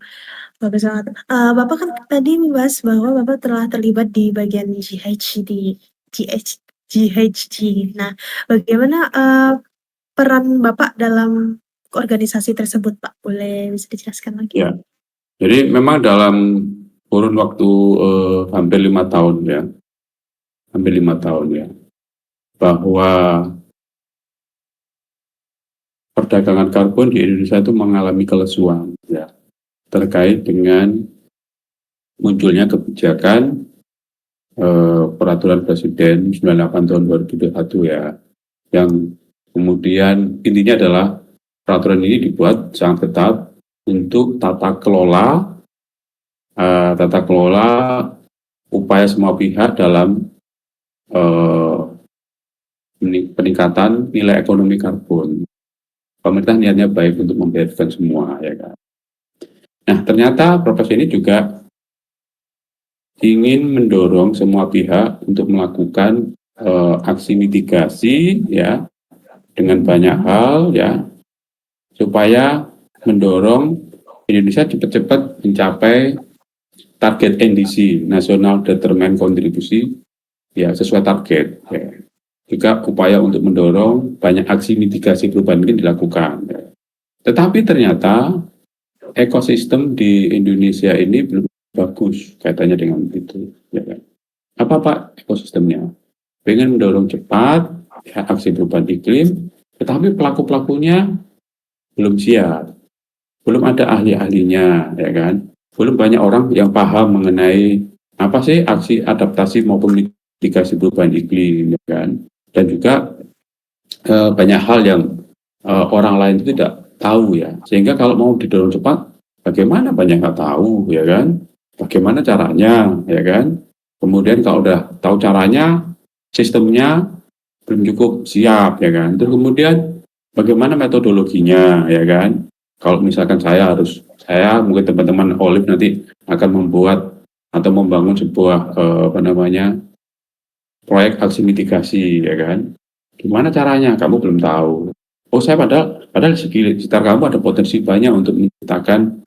bagus banget. Bapak kan tadi membahas bahwa Bapak telah terlibat di bagian GHG. Nah, bagaimana peran Bapak dalam organisasi tersebut, Pak? Boleh bisa dijelaskan lagi? Ya. Jadi memang dalam kurun waktu hampir 5 tahun ya, bahwa perdagangan karbon di Indonesia itu mengalami kelesuan ya, terkait dengan munculnya kebijakan peraturan Presiden 98 tahun 2021 ya, yang kemudian intinya adalah peraturan ini dibuat sangat ketat untuk tata kelola upaya semua pihak dalam peningkatan nilai ekonomi karbon. Pemerintah niatnya baik untuk membiarkan semua, ya kan. Nah, ternyata Perpres ini juga ingin mendorong semua pihak untuk melakukan aksi mitigasi, ya, dengan banyak hal, ya, supaya mendorong Indonesia cepat-cepat mencapai target NDC, National Determined Contribution, ya, sesuai target. Ya. Juga upaya untuk mendorong banyak aksi mitigasi perubahan ini dilakukan. Ya. Tetapi ternyata ekosistem di Indonesia ini belum bagus kaitannya dengan itu. Ya kan? Apa Pak ekosistemnya? Pengen mendorong cepat ya, aksi perubahan iklim, tetapi pelaku-pelakunya belum siap. Belum ada ahli-ahlinya, ya kan? Belum banyak orang yang paham mengenai apa sih aksi adaptasi maupun mitigasi perubahan iklim, ya kan? Dan juga banyak hal yang orang lain itu tidak tahu ya, sehingga kalau mau didorong cepat, bagaimana banyak nggak tahu, ya kan? Bagaimana caranya, ya kan? Kemudian kalau udah tahu caranya, sistemnya belum cukup siap, ya kan? Terus kemudian bagaimana metodologinya, ya kan? Kalau misalkan saya mungkin teman-teman Olive nanti akan membuat atau membangun sebuah proyek aksi mitigasi, ya kan? Gimana caranya? Kamu belum tahu. Oh, saya padahal sekitar kamu ada potensi banyak untuk menciptakan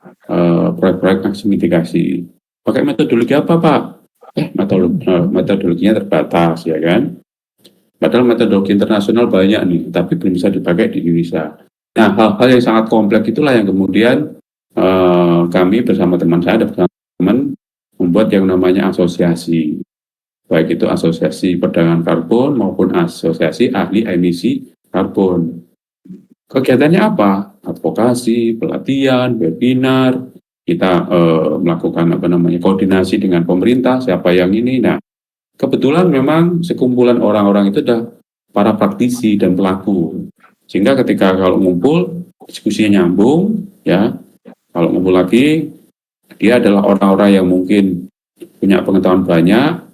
proyek-proyek aksi mitigasi. Pakai metodologi apa, Pak? Metodologinya terbatas, ya kan? Padahal metodologi internasional banyak nih, tapi belum bisa dipakai di Indonesia. Nah, hal-hal yang sangat kompleks itulah yang kemudian kami bersama teman saya dan bersama teman membuat yang namanya asosiasi. Baik itu asosiasi perdagangan karbon maupun asosiasi ahli emisi karbon. Kegiatannya apa? Advokasi, pelatihan, webinar, kita melakukan koordinasi dengan pemerintah, siapa yang ini. Nah, kebetulan memang sekumpulan orang-orang itu adalah para praktisi dan pelaku. Sehingga ketika kalau ngumpul, diskusinya nyambung, ya. Kalau ngumpul lagi, dia adalah orang-orang yang mungkin punya pengetahuan banyak,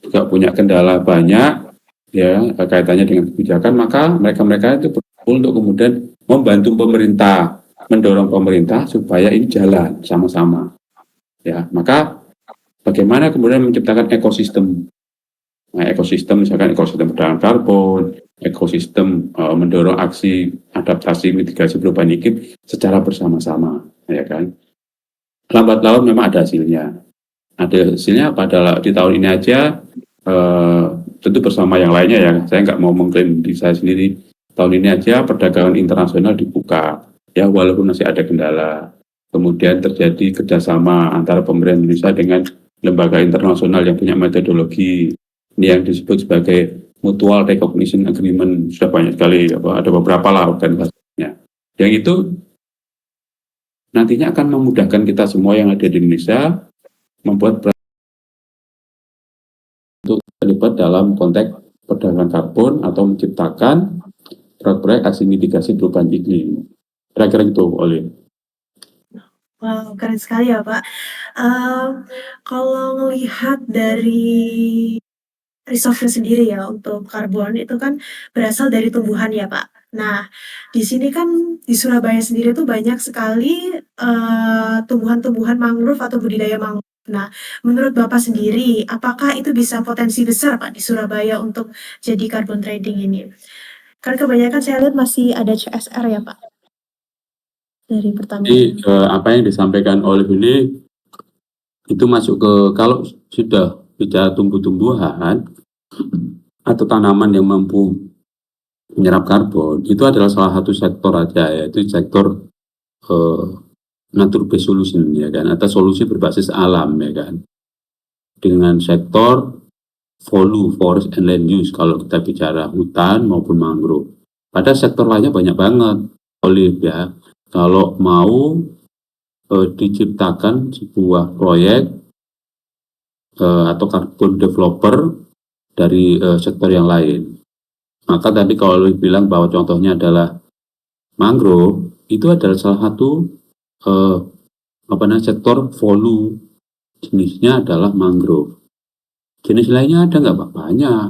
juga punya kendala banyak, ya, kaitannya dengan kebijakan, maka mereka-mereka itu berkumpul untuk kemudian membantu pemerintah, mendorong pemerintah supaya ini jalan sama-sama. Ya, maka bagaimana kemudian menciptakan ekosistem. Nah, ekosistem misalkan ekosistem perdagangan karbon, ekosistem mendorong aksi adaptasi mitigasi perubahan iklim secara bersama-sama, ya kan. Lambat laun memang ada hasilnya. Ada hasilnya pada di tahun ini aja, tentu bersama yang lainnya ya. Saya nggak mau mengklaim di saya sendiri. Tahun ini aja perdagangan internasional dibuka, ya walaupun masih ada kendala. Kemudian terjadi kerjasama antara pemerintah Indonesia dengan lembaga internasional yang punya metodologi. Ini yang disebut sebagai Mutual Recognition Agreement, sudah banyak sekali, ada beberapa lah organisasinya. Yang itu nantinya akan memudahkan kita semua yang ada di Indonesia membuat untuk terlibat dalam konteks perdagangan karbon atau menciptakan proyek-proyek aksi mitigasi perubahan iklim. Kira-kira itu, Oli. Wow, keren sekali ya, Pak. Kalau melihat dari resource sendiri ya untuk karbon itu kan berasal dari tumbuhan ya, Pak. Nah, di sini kan di Surabaya sendiri tuh banyak sekali, tumbuhan-tumbuhan mangrove atau budidaya mangrove. Nah, menurut Bapak sendiri, apakah itu bisa potensi besar, Pak, di Surabaya untuk jadi carbon trading ini? Kan kebanyakan saya lihat masih ada CSR ya, Pak, dari Jadi pertanian. apa yang disampaikan oleh ini itu masuk ke, kalau sudah bicara tumbuh-tumbuhan atau tanaman yang mampu menyerap karbon, itu adalah salah satu sektor aja, yaitu sektor eh, nature based solution, ya kan, atau solusi berbasis alam, ya kan, dengan sektor volume forest and land use kalau kita bicara hutan maupun mangrove. Pada sektor lainnya banyak banget, Olive, ya. Kalau mau diciptakan sebuah proyek atau carbon developer dari sektor yang lain. Maka tadi kalau Olive bilang bahwa contohnya adalah mangrove, itu adalah salah satu eh, sektor volume, jenisnya adalah mangrove. Jenis lainnya ada nggak Pak? Banyak.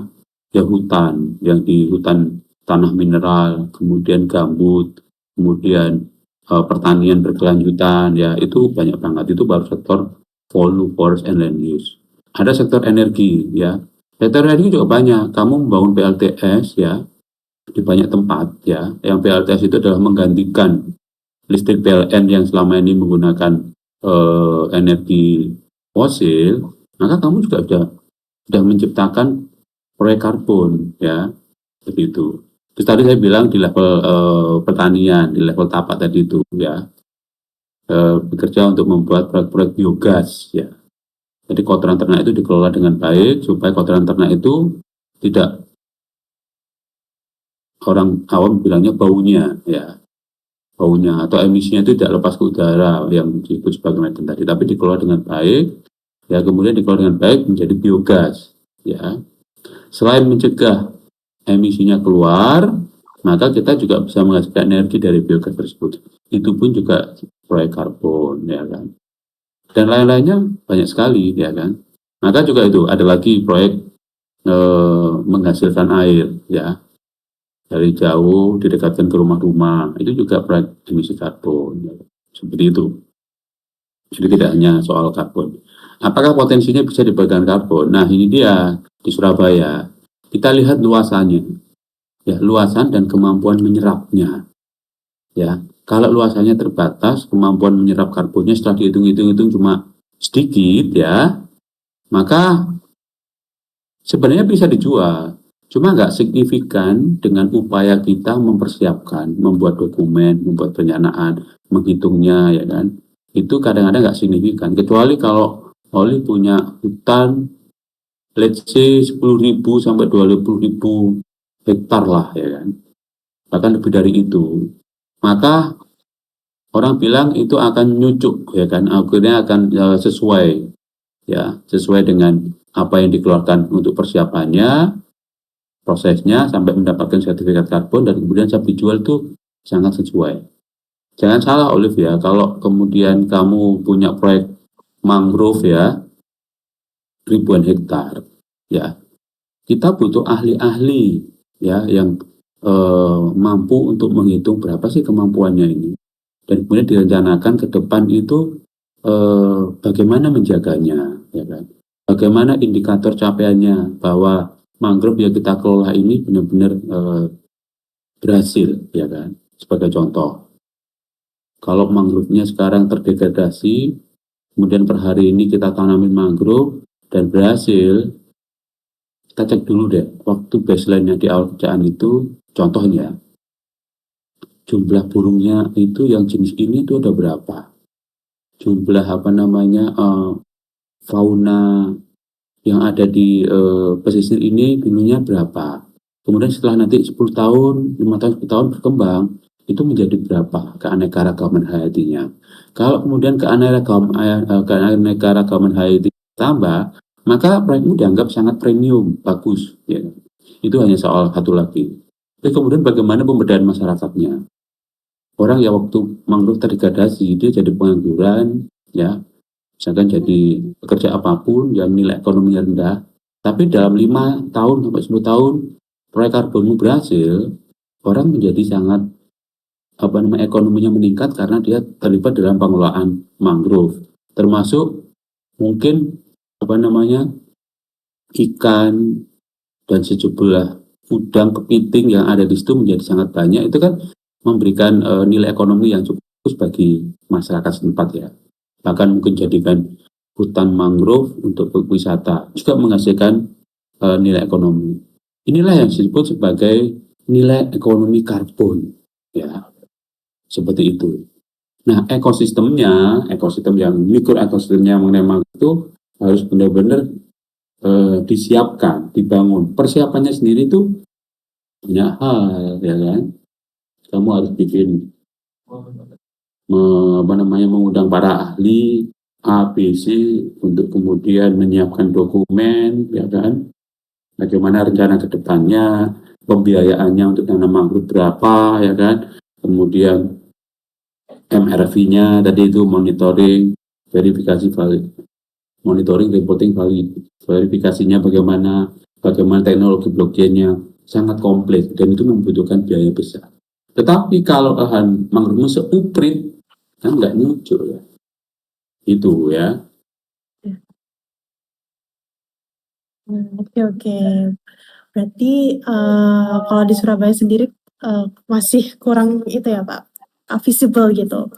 Ya hutan, yang di hutan tanah mineral, kemudian gambut, kemudian pertanian berkelanjutan, ya itu banyak banget. Itu baru sektor volume, forest, and land use. Ada sektor energi, ya. Sektor energi juga banyak. Kamu membangun PLTS, ya, di banyak tempat, ya. Yang PLTS itu adalah menggantikan listrik PLN yang selama ini menggunakan energi fosil, maka kamu juga sudah menciptakan proyek karbon, ya, begitu. Terus tadi saya bilang di level pertanian, di level tapak tadi itu, ya, bekerja untuk membuat proyek-proyek biogas, ya. Jadi kotoran ternak itu dikelola dengan baik supaya kotoran ternak itu tidak, orang awam bilangnya baunya, ya, baunya atau emisinya itu tidak lepas ke udara yang disebut sebagai methane tadi, tapi dikelola dengan baik, ya, kemudian dikelola dengan baik menjadi biogas, ya. Selain mencegah emisinya keluar, maka kita juga bisa menghasilkan energi dari biogas tersebut. Itu pun juga proyek karbon, ya kan. Dan lain-lainnya banyak sekali, ya kan. Maka juga itu ada lagi proyek menghasilkan air, ya, dari jauh didekatkan ke rumah-rumah. Itu juga proyek emisi karbon, ya. Seperti itu. Jadi tidak hanya soal karbon. Apakah potensinya bisa dipegang karbon? Nah, ini dia di Surabaya. Kita lihat luasannya, ya, luasan dan kemampuan menyerapnya, ya. Kalau luasannya terbatas, kemampuan menyerap karbonnya setelah dihitung-hitung cuma sedikit, ya, maka sebenarnya bisa dijual, cuma nggak signifikan dengan upaya kita mempersiapkan, membuat dokumen, membuat perencanaan, menghitungnya, ya kan. Itu kadang-kadang nggak signifikan, kecuali kalau Oli punya hutan, let's say 10.000 sampai 20.000 hektar lah, ya kan, bahkan lebih dari itu, maka orang bilang itu akan nyucuk, ya kan, akhirnya akan sesuai, ya, sesuai dengan apa yang dikeluarkan untuk persiapannya, prosesnya sampai mendapatkan sertifikat karbon dan kemudian saat dijual itu sangat sesuai. Jangan salah Olive, ya, kalau kemudian kamu punya proyek mangrove, ya, ribuan hektar, ya, kita butuh ahli-ahli, ya, yang mampu untuk menghitung berapa sih kemampuannya ini, dan kemudian direncanakan ke depan itu bagaimana menjaganya, ya kan? Bagaimana indikator capaiannya bahwa mangrove yang kita kelola ini benar-benar berhasil, ya kan? Sebagai contoh, kalau mangrove-nya sekarang terdegradasi, kemudian per hari ini kita tanamin mangrove dan berhasil, kita cek dulu deh, waktu baseline-nya di awal kerjaan itu, contohnya, jumlah burungnya itu yang jenis ini itu ada berapa? Jumlah fauna yang ada di pesisir ini dulunya berapa? Kemudian setelah nanti 10 tahun, 5 tahun, 10 tahun berkembang, itu menjadi berapa keanekaragaman hayatinya. Kalau kemudian keanekaragaman hayati tambah, maka proyekmu dianggap sangat premium, bagus, ya. Itu hanya soal satu lagi. Tapi kemudian bagaimana pemberdayaan masyarakatnya? Orang yang waktu mangrove terdegradasi, dia jadi pengangguran, ya, misalkan jadi pekerja apapun yang nilai ekonominya rendah, tapi dalam 5 tahun sampai 10 tahun proyek karbonmu berhasil, orang menjadi sangat ekonominya meningkat karena dia terlibat dalam pengelolaan mangrove, termasuk mungkin ikan dan sejumlah udang kepiting yang ada di situ menjadi sangat banyak. Itu kan memberikan nilai ekonomi yang cukup bagus bagi masyarakat setempat ya. Bahkan mungkin jadikan hutan mangrove untuk wisata juga menghasilkan nilai ekonomi. Inilah yang disebut sebagai nilai ekonomi karbon ya, seperti itu. Nah, ekosistem yang mikroekosistemnya mengenai mangrove itu harus benar-benar disiapkan, dibangun. Persiapannya sendiri itu banyak hal, ya kan? Kamu harus bikin mengundang para ahli A, B, C untuk kemudian menyiapkan dokumen, ya kan? Bagaimana rencana ke depannya, pembiayaannya untuk tanam mangrove berapa, ya kan? Kemudian MRV-nya tadi itu monitoring, verifikasi valid, monitoring, reporting, verifikasinya bagaimana teknologi blockchain-nya sangat kompleks dan itu membutuhkan biaya besar. Tetapi kalau lahan mangrove seuprit kan nggak nyucuk ya, itu ya. Oke. Berarti kalau di Surabaya sendiri masih kurang itu ya Pak, visible gitu.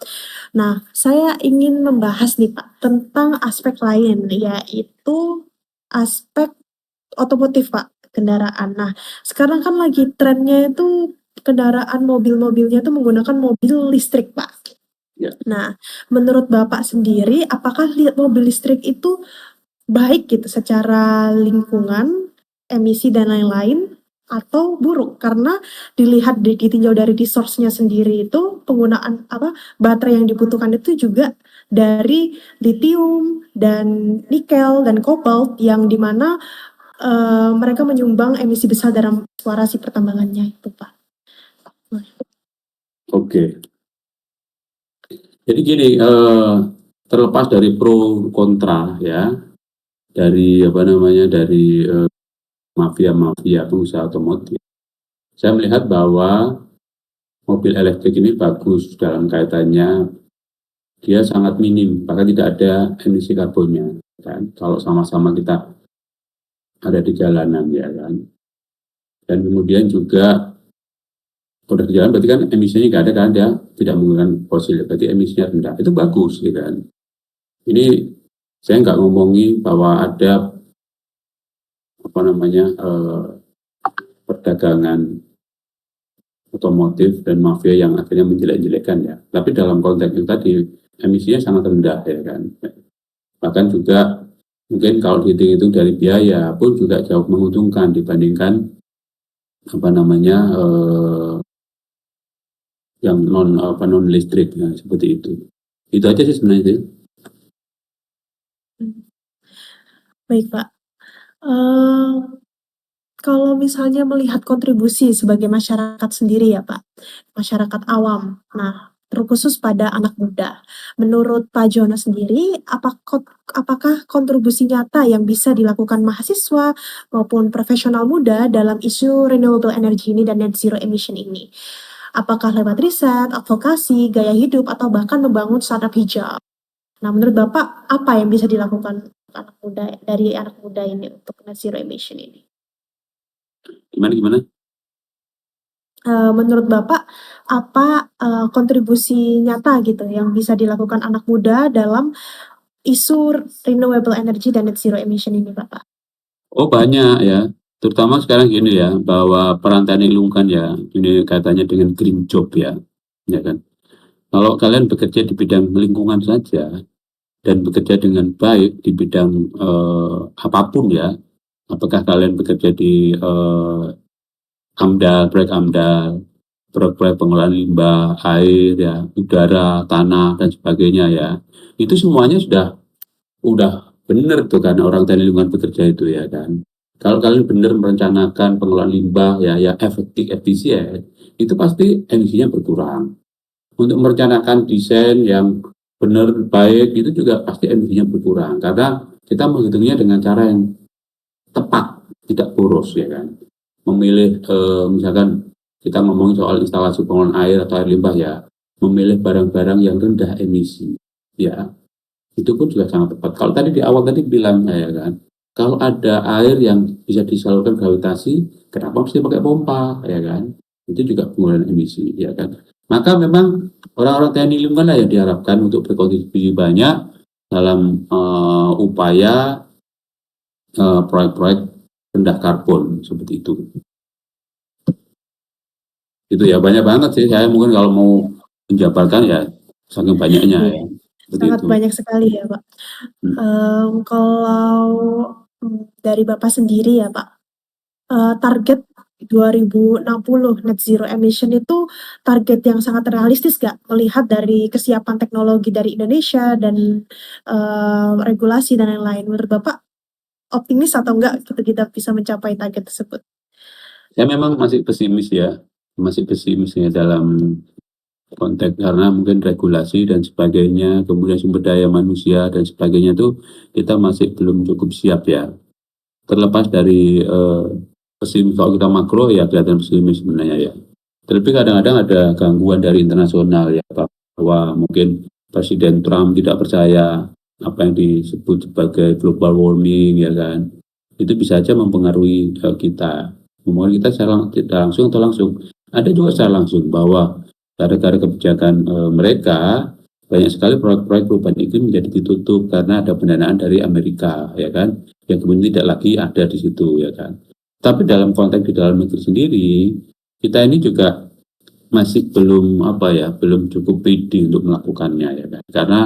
Nah, saya ingin membahas nih Pak tentang aspek lain, yaitu aspek otomotif Pak, kendaraan. Nah, sekarang kan lagi trennya itu kendaraan mobil-mobilnya itu menggunakan mobil listrik Pak. Ya. Nah, menurut Bapak sendiri, apakah mobil listrik itu baik gitu secara lingkungan, emisi dan lain-lain, atau buruk? Karena ditinjau dari resource-nya sendiri itu penggunaan baterai yang dibutuhkan itu juga dari litium dan nikel dan kobalt yang dimana mereka menyumbang emisi besar dalam eksplorasi pertambangannya itu Pak. Oke. Jadi gini, terlepas dari pro kontra ya, dari mafia pengusaha otomotif, saya melihat bahwa mobil elektrik ini bagus dalam kaitannya, dia sangat minim, bahkan tidak ada emisi karbonnya kan, kalau sama-sama kita ada di jalanan ya kan. Dan kemudian juga udah di jalan berarti kan emisinya nggak ada kan, dia tidak menggunakan fosil, berarti emisinya rendah, itu bagus gitu kan. Ini saya nggak ngomongin bahwa ada perdagangan otomotif dan mafia yang akhirnya menjelek-jelekan ya. Tapi dalam konteks itu tadi emisinya sangat rendah ya kan. Bahkan juga mungkin kalau dihitung dari biaya pun juga jauh menguntungkan dibandingkan yang non listrik ya, seperti itu. Itu aja sih sebenarnya. Baik Pak. Kalau misalnya melihat kontribusi sebagai masyarakat sendiri ya Pak, masyarakat awam, nah terkhusus pada anak muda. Menurut Pak Jono sendiri, apakah kontribusi nyata yang bisa dilakukan mahasiswa maupun profesional muda dalam isu renewable energy ini dan net zero emission ini? Apakah lewat riset, advokasi, gaya hidup, atau bahkan membangun startup hijau? Nah, menurut Bapak, apa yang bisa dilakukan anak muda ini untuk net zero emission ini? Gimana? Menurut Bapak, apa kontribusi nyata gitu yang bisa dilakukan anak muda dalam isu renewable energy dan net zero emission ini, Bapak? Oh banyak ya, terutama sekarang gini ya, bahwa peran teknik lingkungan ya, ini kaitannya dengan green job ya kan. Kalau kalian bekerja di bidang lingkungan saja dan bekerja dengan baik di bidang apapun ya, apakah kalian bekerja di proyek AMDAL, proyek pengelolaan limbah, air ya, udara, tanah dan sebagainya ya, itu semuanya udah benar tuh kan orang teknik lingkungan bekerja itu ya kan. Kalau kalian benar merencanakan pengelolaan limbah ya efektif, efisien, itu pasti emisinya berkurang. Untuk merencanakan desain yang benar baik itu juga pasti emisinya berkurang karena kita menghitungnya dengan cara yang tepat, tidak boros ya kan. Memilih misalkan kita ngomongin soal instalasi pengolahan air atau air limbah ya, memilih barang-barang yang rendah emisi, ya, itu pun juga sangat tepat. Kalau tadi di awal tadi bilang ya kan, kalau ada air yang bisa disalurkan gravitasi, kenapa mesti pakai pompa, ya kan? Itu juga pengurangan emisi, ya kan? Maka memang orang-orang teknik lingkungan lah yang diharapkan untuk berkontribusi banyak dalam upaya proyek-proyek rendah karbon seperti itu. Itu ya banyak banget sih. Saya mungkin kalau mau menjabarkan ya saking banyaknya ya. Seperti Sangat itu. banyak sekali ya Pak. Kalau dari Bapak sendiri ya Pak, target 2060 net zero emission itu target yang sangat realistis nggak? Melihat dari kesiapan teknologi dari Indonesia dan regulasi dan lain-lain. Menurut Bapak optimis atau enggak kita bisa mencapai target tersebut? Saya memang masih pesimis ya dalam konteks karena mungkin regulasi dan sebagainya, kemudian sumber daya manusia dan sebagainya itu kita masih belum cukup siap ya. Terlepas dari pesimis, kalau kita makro ya kelihatan pesimis sebenarnya ya. Tapi kadang-kadang ada gangguan dari internasional ya, bahwa mungkin Presiden Trump tidak percaya apa yang disebut sebagai global warming ya kan. Itu bisa saja mempengaruhi kita. Mempengaruhi kita secara tidak langsung atau langsung. Ada juga secara langsung bahwa gara-gara kebijakan mereka banyak sekali proyek-proyek perubahan iklim menjadi ditutup karena ada pendanaan dari Amerika ya kan, yang kemudian tidak lagi ada di situ ya kan. Tapi dalam konteks di dalam negeri sendiri, kita ini juga masih belum cukup pede untuk melakukannya ya kan. Karena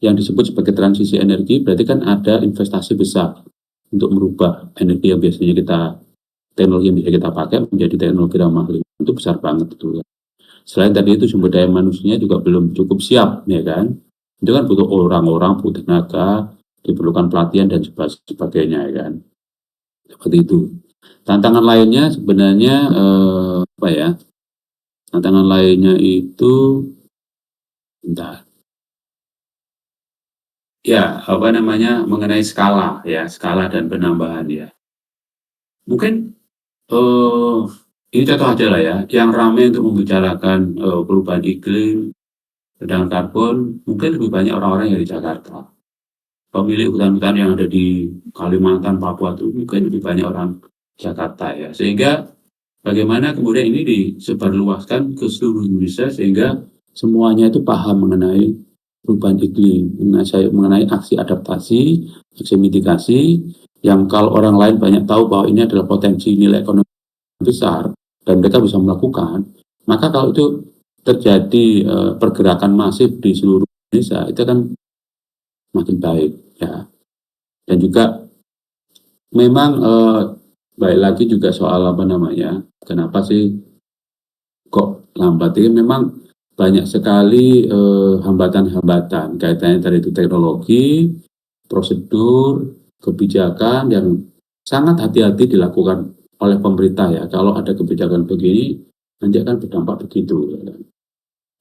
yang disebut sebagai transisi energi berarti kan ada investasi besar untuk merubah energi yang biasanya teknologi yang bisa kita pakai menjadi teknologi ramah lingkungan. Itu besar banget itu ya. Selain tadi itu sumber daya manusianya juga belum cukup siap ya kan. Itu kan butuh orang-orang, butuh tenaga, diperlukan pelatihan dan sebagainya ya kan. Seperti itu. Tantangan lainnya sebenarnya tantangan lainnya itu mengenai skala dan penambahan ya. Mungkin ini contoh aja lah ya, yang ramai untuk membicarakan perubahan iklim, reduksi karbon, mungkin lebih banyak orang-orang yang di Jakarta. Pemilik hutan-hutan yang ada di Kalimantan, Papua itu mungkin lebih banyak orang Jakarta ya. Sehingga bagaimana kemudian ini disebarluaskan ke seluruh Indonesia sehingga semuanya itu paham mengenai perubahan iklim, mengenai aksi adaptasi, aksi mitigasi, yang kalau orang lain banyak tahu bahwa ini adalah potensi nilai ekonomi besar dan mereka bisa melakukan, maka kalau itu terjadi pergerakan masif di seluruh Indonesia, itu kan makin baik ya. Dan juga memang baik lagi juga soal kenapa sih kok lambat ini, memang banyak sekali hambatan-hambatan kaitannya dari itu teknologi, prosedur, kebijakan yang sangat hati-hati dilakukan oleh pemerintah ya. Kalau ada kebijakan begini nanti akan berdampak begitu ya.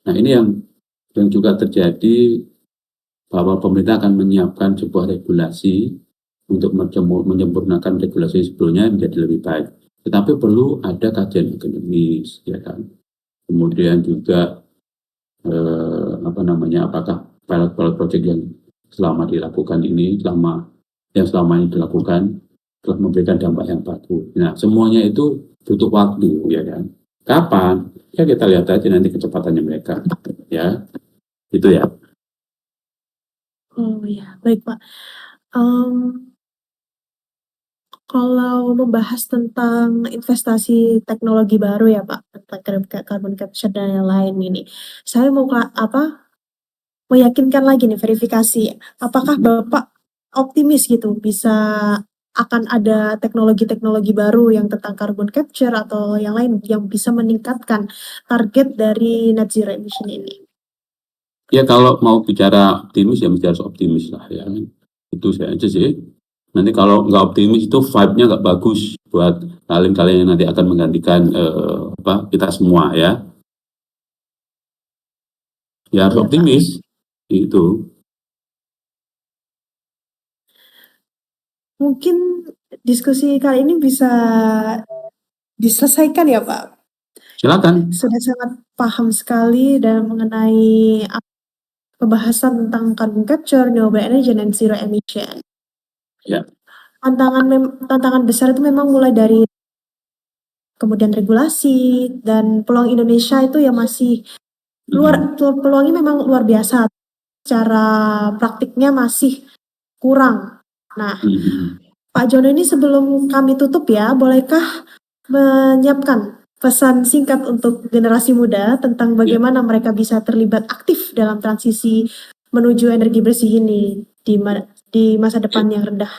Nah ini yang juga terjadi, bahwa pemerintah akan menyiapkan sebuah regulasi untuk menyempurnakan regulasi sebelumnya menjadi lebih baik. Tetapi perlu ada kajian akademis ya kan. Kemudian juga apakah pilot project yang selama ini dilakukan telah memberikan dampak yang bagus. Nah, semuanya itu butuh waktu ya kan. Kapan? Ya kita lihat aja nanti kecepatannya mereka ya. Itu ya. Oh ya, baik Pak. Kalau membahas tentang investasi teknologi baru ya Pak, tentang carbon capture dan yang lain ini, saya mau meyakinkan lagi nih verifikasi, apakah Bapak optimis gitu bisa akan ada teknologi-teknologi baru yang tentang carbon capture atau yang lain yang bisa meningkatkan target dari net zero emission ini? Ya kalau mau bicara optimis ya mesti harus optimis lah ya. Itu saya aja sih. Nanti kalau nggak optimis itu vibe-nya nggak bagus buat kalian yang nanti akan menggantikan kita semua ya. Ya harus Iya, Pak. optimis itu. Mungkin diskusi kali ini bisa diselesaikan ya Pak. Silakan. Sudah sangat paham sekali dan mengenai pembahasan tentang carbon capture, renewable energy, dan zero emission. Ya. Tantangan besar itu memang mulai dari kemudian regulasi dan peluang Indonesia itu yang masih peluangnya memang luar biasa. Cara praktiknya masih kurang. Nah, Pak Jono ini sebelum kami tutup ya, bolehkah menyiapkan pesan singkat untuk generasi muda tentang bagaimana mereka bisa terlibat aktif dalam transisi menuju energi bersih ini di masa depan yang rendah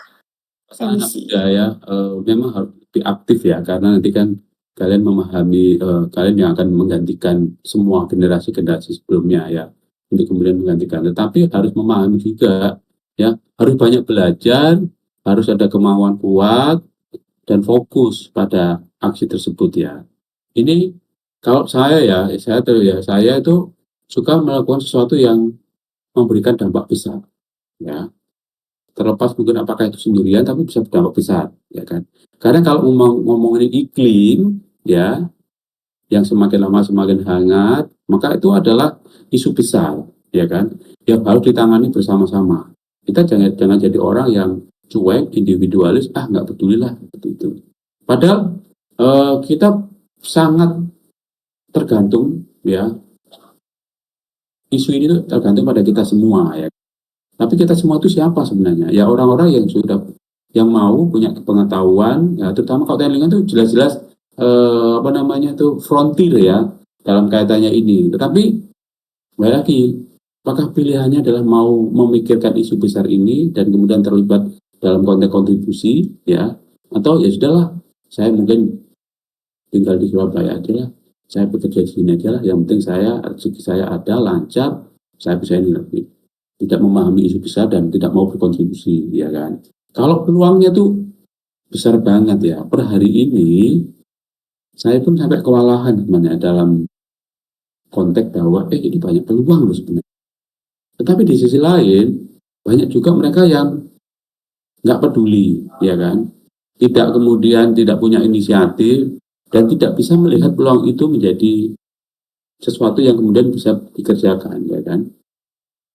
emisi. Ya, memang harus lebih aktif ya, karena nanti kan kalian memahami, kalian yang akan menggantikan semua generasi-generasi sebelumnya ya, untuk kemudian menggantikan. Tetapi harus memahami juga ya, harus banyak belajar, harus ada kemauan kuat dan fokus pada aksi tersebut ya. Ini kalau saya itu suka melakukan sesuatu yang memberikan dampak besar ya. Terlepas mungkin apakah itu sendirian, tapi bisa berdampak besar ya kan. Karena kalau ngomongin iklim ya, yang semakin lama semakin hangat, maka itu adalah isu besar ya kan, yang harus ditangani bersama-sama. Kita jangan jadi orang yang cuek, individualis, nggak pedulilah seperti itu. Padahal kita sangat tergantung ya, isu ini tuh tergantung pada kita semua ya. Tapi kita semua itu siapa sebenarnya? Ya orang-orang yang mau punya pengetahuan, ya terutama kalau lingkungan itu jelas-jelas frontier ya dalam kaitannya ini. Tetapi kembali lagi, apakah pilihannya adalah mau memikirkan isu besar ini dan kemudian terlibat dalam konteks kontribusi ya, atau ya sudahlah, saya mungkin tinggal di Surabaya aja lah, saya bekerja di sini aja lah, yang penting rezeki saya ada, lancar, saya bisa ini lagi. Tidak memahami isu besar dan tidak mau berkontribusi ya kan. Kalau peluangnya tuh besar banget ya, per hari ini saya pun sampai kewalahan sebenarnya dalam konteks bahwa ini banyak peluang loh sebenarnya. Tetapi di sisi lain banyak juga mereka yang nggak peduli ya kan, tidak punya inisiatif dan tidak bisa melihat peluang itu menjadi sesuatu yang kemudian bisa dikerjakan ya kan.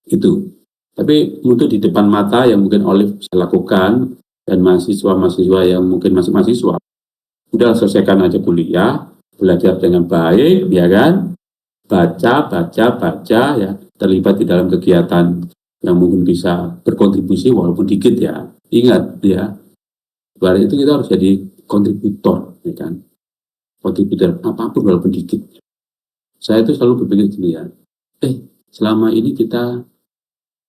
Itu. Tapi untuk di depan mata yang mungkin Olive bisa lakukan, dan mahasiswa-mahasiswa yang mungkin masih mahasiswa, udah selesaikan aja kuliah, belajar dengan baik, ya kan, baca ya, terlibat di dalam kegiatan yang mungkin bisa berkontribusi walaupun dikit ya. Ingat ya, pada itu kita harus jadi kontributor, ya kan, kontributor apapun walaupun dikit. Saya itu selalu berpikir gini ya, selama ini kita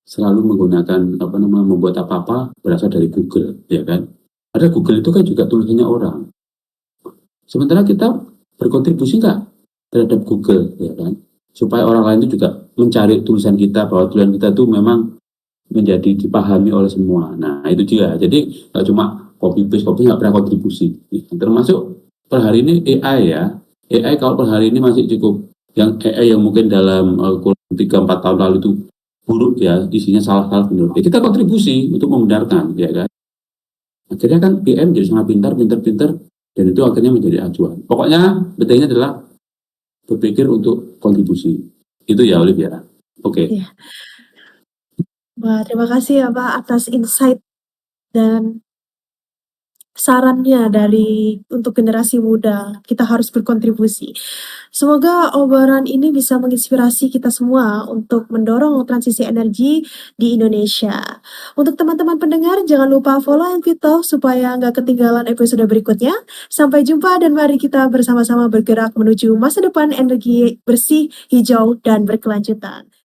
selalu menggunakan membuat apa-apa berasal dari Google, ya kan? Ada Google itu kan juga tulisannya orang. Sementara kita berkontribusi nggak terhadap Google, ya kan? Supaya orang lain itu juga mencari tulisan kita, bahwa tulisan kita itu memang menjadi dipahami oleh semua. Nah itu juga. Jadi nggak cuma copy paste nggak pernah kontribusi. Termasuk per hari ini AI ya. AI kalau per hari ini masih cukup, yang AI yang mungkin dalam 3-4 tahun lalu itu buruk ya, isinya salah-salah benar. Ya, kita kontribusi untuk membenarkan, ya kan. Akhirnya kan PM jadi sangat pintar, dan itu akhirnya menjadi acuan. Pokoknya pentingnya adalah berpikir untuk kontribusi. Itu ya, Olive ya. Oke. Iya. Wah, terima kasih ya Pak atas insight dan sarannya untuk generasi muda. Kita harus berkontribusi. Semoga obrolan ini bisa menginspirasi kita semua untuk mendorong transisi energi di Indonesia. Untuk teman-teman pendengar, jangan lupa follow Envito supaya nggak ketinggalan episode berikutnya. Sampai jumpa dan mari kita bersama-sama bergerak menuju masa depan energi bersih, hijau, dan berkelanjutan.